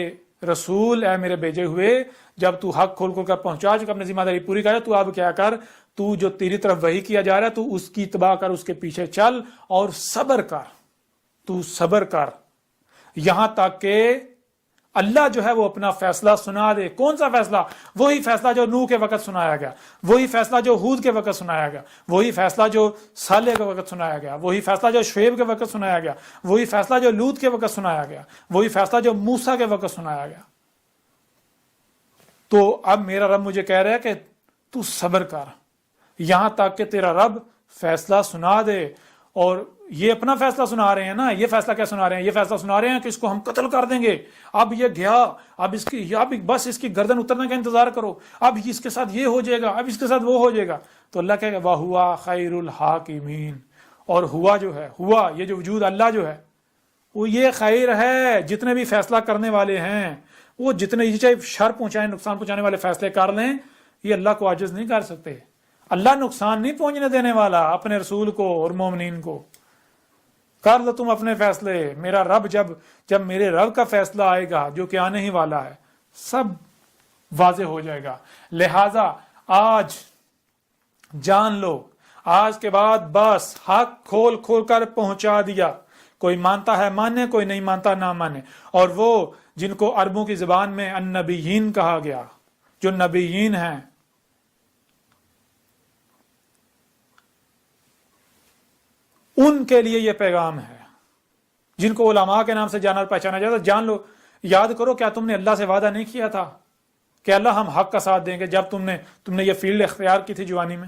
رسول، اے میرے بھیجے ہوئے، جب تو حق کھول کر پہنچا چکا، اپنی ذمہ داری پوری کر، تو اب کیا کر، تو جو تیری طرف وحی کیا جا رہا ہے تو اس کی اتباع کر، اس کے پیچھے چل اور صبر کر. تو صبر کر یہاں تک کہ اللہ جو ہے وہ اپنا فیصلہ سنا دے. کون سا فیصلہ؟ وہی فیصلہ جو نوح کے وقت سنایا گیا، وہی فیصلہ جو ہود کے وقت سنایا گیا، وہی فیصلہ جو صالح کے وقت سنایا گیا، وہی فیصلہ جو شعیب کے وقت سنایا گیا، وہی فیصلہ جو لوط کے وقت سنایا گیا، وہی فیصلہ جو موسیٰ کے وقت سنایا گیا. تو اب میرا رب مجھے کہہ رہا ہے کہ تو صبر کر یہاں تک کہ تیرا رب فیصلہ سنا دے. اور یہ اپنا فیصلہ سنا رہے ہیں نا. یہ فیصلہ کیا سنا رہے ہیں؟ یہ فیصلہ سنا رہے ہیں کہ اس کو ہم قتل کر دیں گے، اب یہ گیا، اب بس اس کی گردن اترنے کا انتظار کرو، اب اس کے ساتھ یہ ہو جائے گا، اب اس کے ساتھ وہ ہو جائے گا. تو اللہ کہے گا وَهُوَ خَيْرُ الْحَاكِمِينَ. اور ہوا جو ہے، ہوا یہ جو وجود اللہ جو ہے وہ یہ خیر ہے. جتنے بھی فیصلہ کرنے والے ہیں وہ جتنے چاہے شر پہنچائیں، نقصان پہنچانے والے فیصلے کر لیں، یہ اللہ کو عاجز نہیں کر سکتے. اللہ نقصان نہیں پہنچنے دینے والا اپنے رسول کو اور مومنین کو. کر لو تم اپنے فیصلے. میرا رب جب میرے رب کا فیصلہ آئے گا جو کہ آنے ہی والا ہے، سب واضح ہو جائے گا. لہذا آج جان لو، آج کے بعد بس حق کھول کر پہنچا دیا. کوئی مانتا ہے مانے، کوئی نہیں مانتا نہ مانے. اور وہ جن کو عربوں کی زبان میں النبیین کہا گیا، جو نبیین ہیں، ان کے لیے یہ پیغام ہے. جن کو علماء کے نام سے جانا پہچانا جاتا، جان لو، یاد کرو کیا تم نے اللہ سے وعدہ نہیں کیا تھا کہ اللہ ہم حق کا ساتھ دیں گے؟ جب تم نے یہ فیلڈ اختیار کی تھی جوانی میں،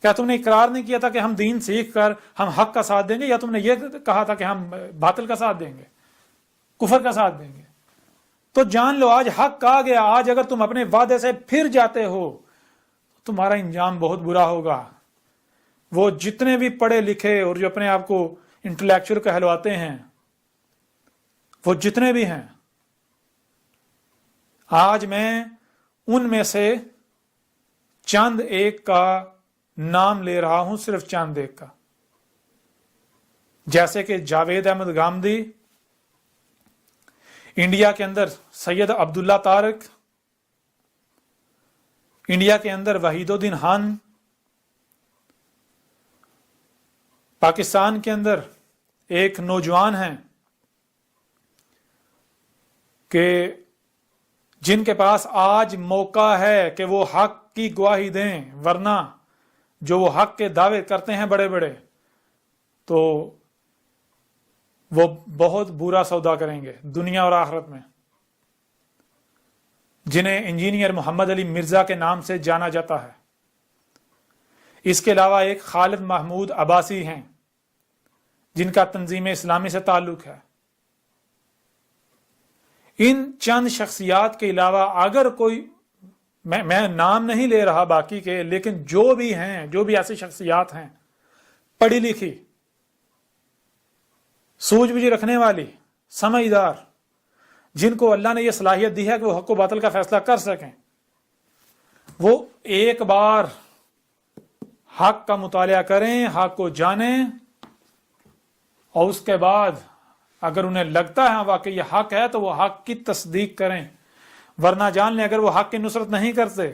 کیا تم نے اقرار نہیں کیا تھا کہ ہم دین سیکھ کر ہم حق کا ساتھ دیں گے؟ یا تم نے یہ کہا تھا کہ ہم باطل کا ساتھ دیں گے، کفر کا ساتھ دیں گے؟ تو جان لو آج حق آ گیا. آج اگر تم اپنے وعدے سے پھر جاتے ہو تو تمہارا انجام بہت برا ہوگا. وہ جتنے بھی پڑھے لکھے اور جو اپنے آپ کو انٹلیکچوئل کہلواتے ہیں، وہ جتنے بھی ہیں، آج میں ان میں سے چند ایک کا نام لے رہا ہوں، صرف چند ایک کا. جیسے کہ جاوید احمد گامدی، انڈیا کے اندر سید عبداللہ طارق، انڈیا کے اندر وحید الدین خان، پاکستان کے اندر ایک نوجوان ہیں کہ جن کے پاس آج موقع ہے کہ وہ حق کی گواہی دیں، ورنہ جو وہ حق کے دعوے کرتے ہیں بڑے بڑے، تو وہ بہت برا سودا کریں گے دنیا اور آخرت میں. جنہیں انجینئر محمد علی مرزا کے نام سے جانا جاتا ہے. اس کے علاوہ ایک خالد محمود عباسی ہیں جن کا تنظیم اسلامی سے تعلق ہے. ان چند شخصیات کے علاوہ اگر کوئی، میں نام نہیں لے رہا باقی کے، لیکن جو بھی ہیں، جو بھی ایسی شخصیات ہیں پڑھی لکھی، سوچ بوجھ رکھنے والی، سمجھدار، جن کو اللہ نے یہ صلاحیت دی ہے کہ وہ حق و باطل کا فیصلہ کر سکیں، وہ ایک بار حق کا مطالعہ کریں، حق کو جانیں، اور اس کے بعد اگر انہیں لگتا ہے واقعی یہ حق ہے تو وہ حق کی تصدیق کریں. ورنہ جان لیں اگر وہ حق کی نصرت نہیں کرتے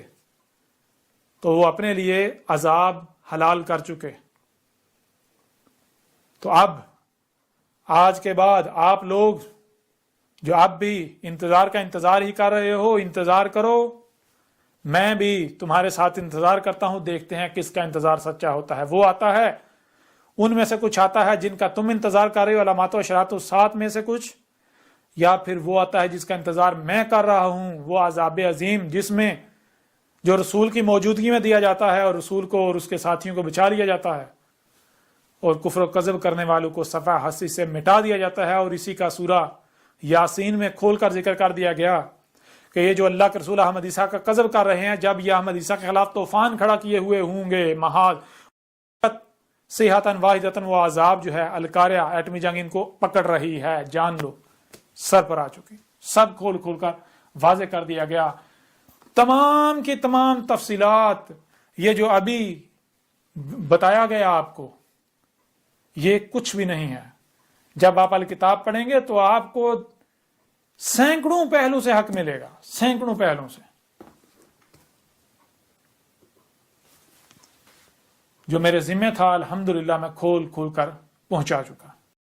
تو وہ اپنے لیے عذاب حلال کر چکے. تو اب آج کے بعد آپ لوگ جو اب بھی انتظار ہی کر رہے ہو، انتظار کرو. میں بھی تمہارے ساتھ انتظار کرتا ہوں. دیکھتے ہیں کس کا انتظار سچا ہوتا ہے. وہ آتا ہے، ان میں سے کچھ آتا ہے جن کا تم انتظار کر رہے ہو، علامات و اشارات و سات میں سے کچھ، یا پھر وہ آتا ہے جس کا انتظار میں کر رہا ہوں، وہ عذاب عظیم جس میں جو رسول کی موجودگی میں دیا جاتا ہے اور رسول کو اور اس کے ساتھیوں کو بچا لیا جاتا ہے، اور کفر و کذب کرنے والوں کو صفحہ ہستی سے مٹا دیا جاتا ہے۔ اور اسی کا سورہ یاسین میں کھول کر ذکر کر دیا گیا کہ یہ جو اللہ کے رسول احمد عیسیٰ کا قذب کر رہے ہیں، جب یہ احمد عیسیٰ کے خلاف طوفان کھڑا کیے ہوئے ہوں گے، محاذ صیحتاً واحدتاً، وہ عذاب جو ہے القاریہ ایٹمی جنگ ان کو پکڑ رہی ہے، جان لو سر پر آ چکی۔ سب کھول کھول کر واضح کر دیا گیا، تمام کی تمام تفصیلات۔ یہ جو ابھی بتایا گیا آپ کو، یہ کچھ بھی نہیں ہے۔ جب آپ الکتاب پڑھیں گے تو آپ کو سینکڑوں پہلو سے حق ملے گا، سینکڑوں پہلوں سے، جو میرے ذمہ تھا الحمدللہ میں کھول کھول کر پہنچا چکا۔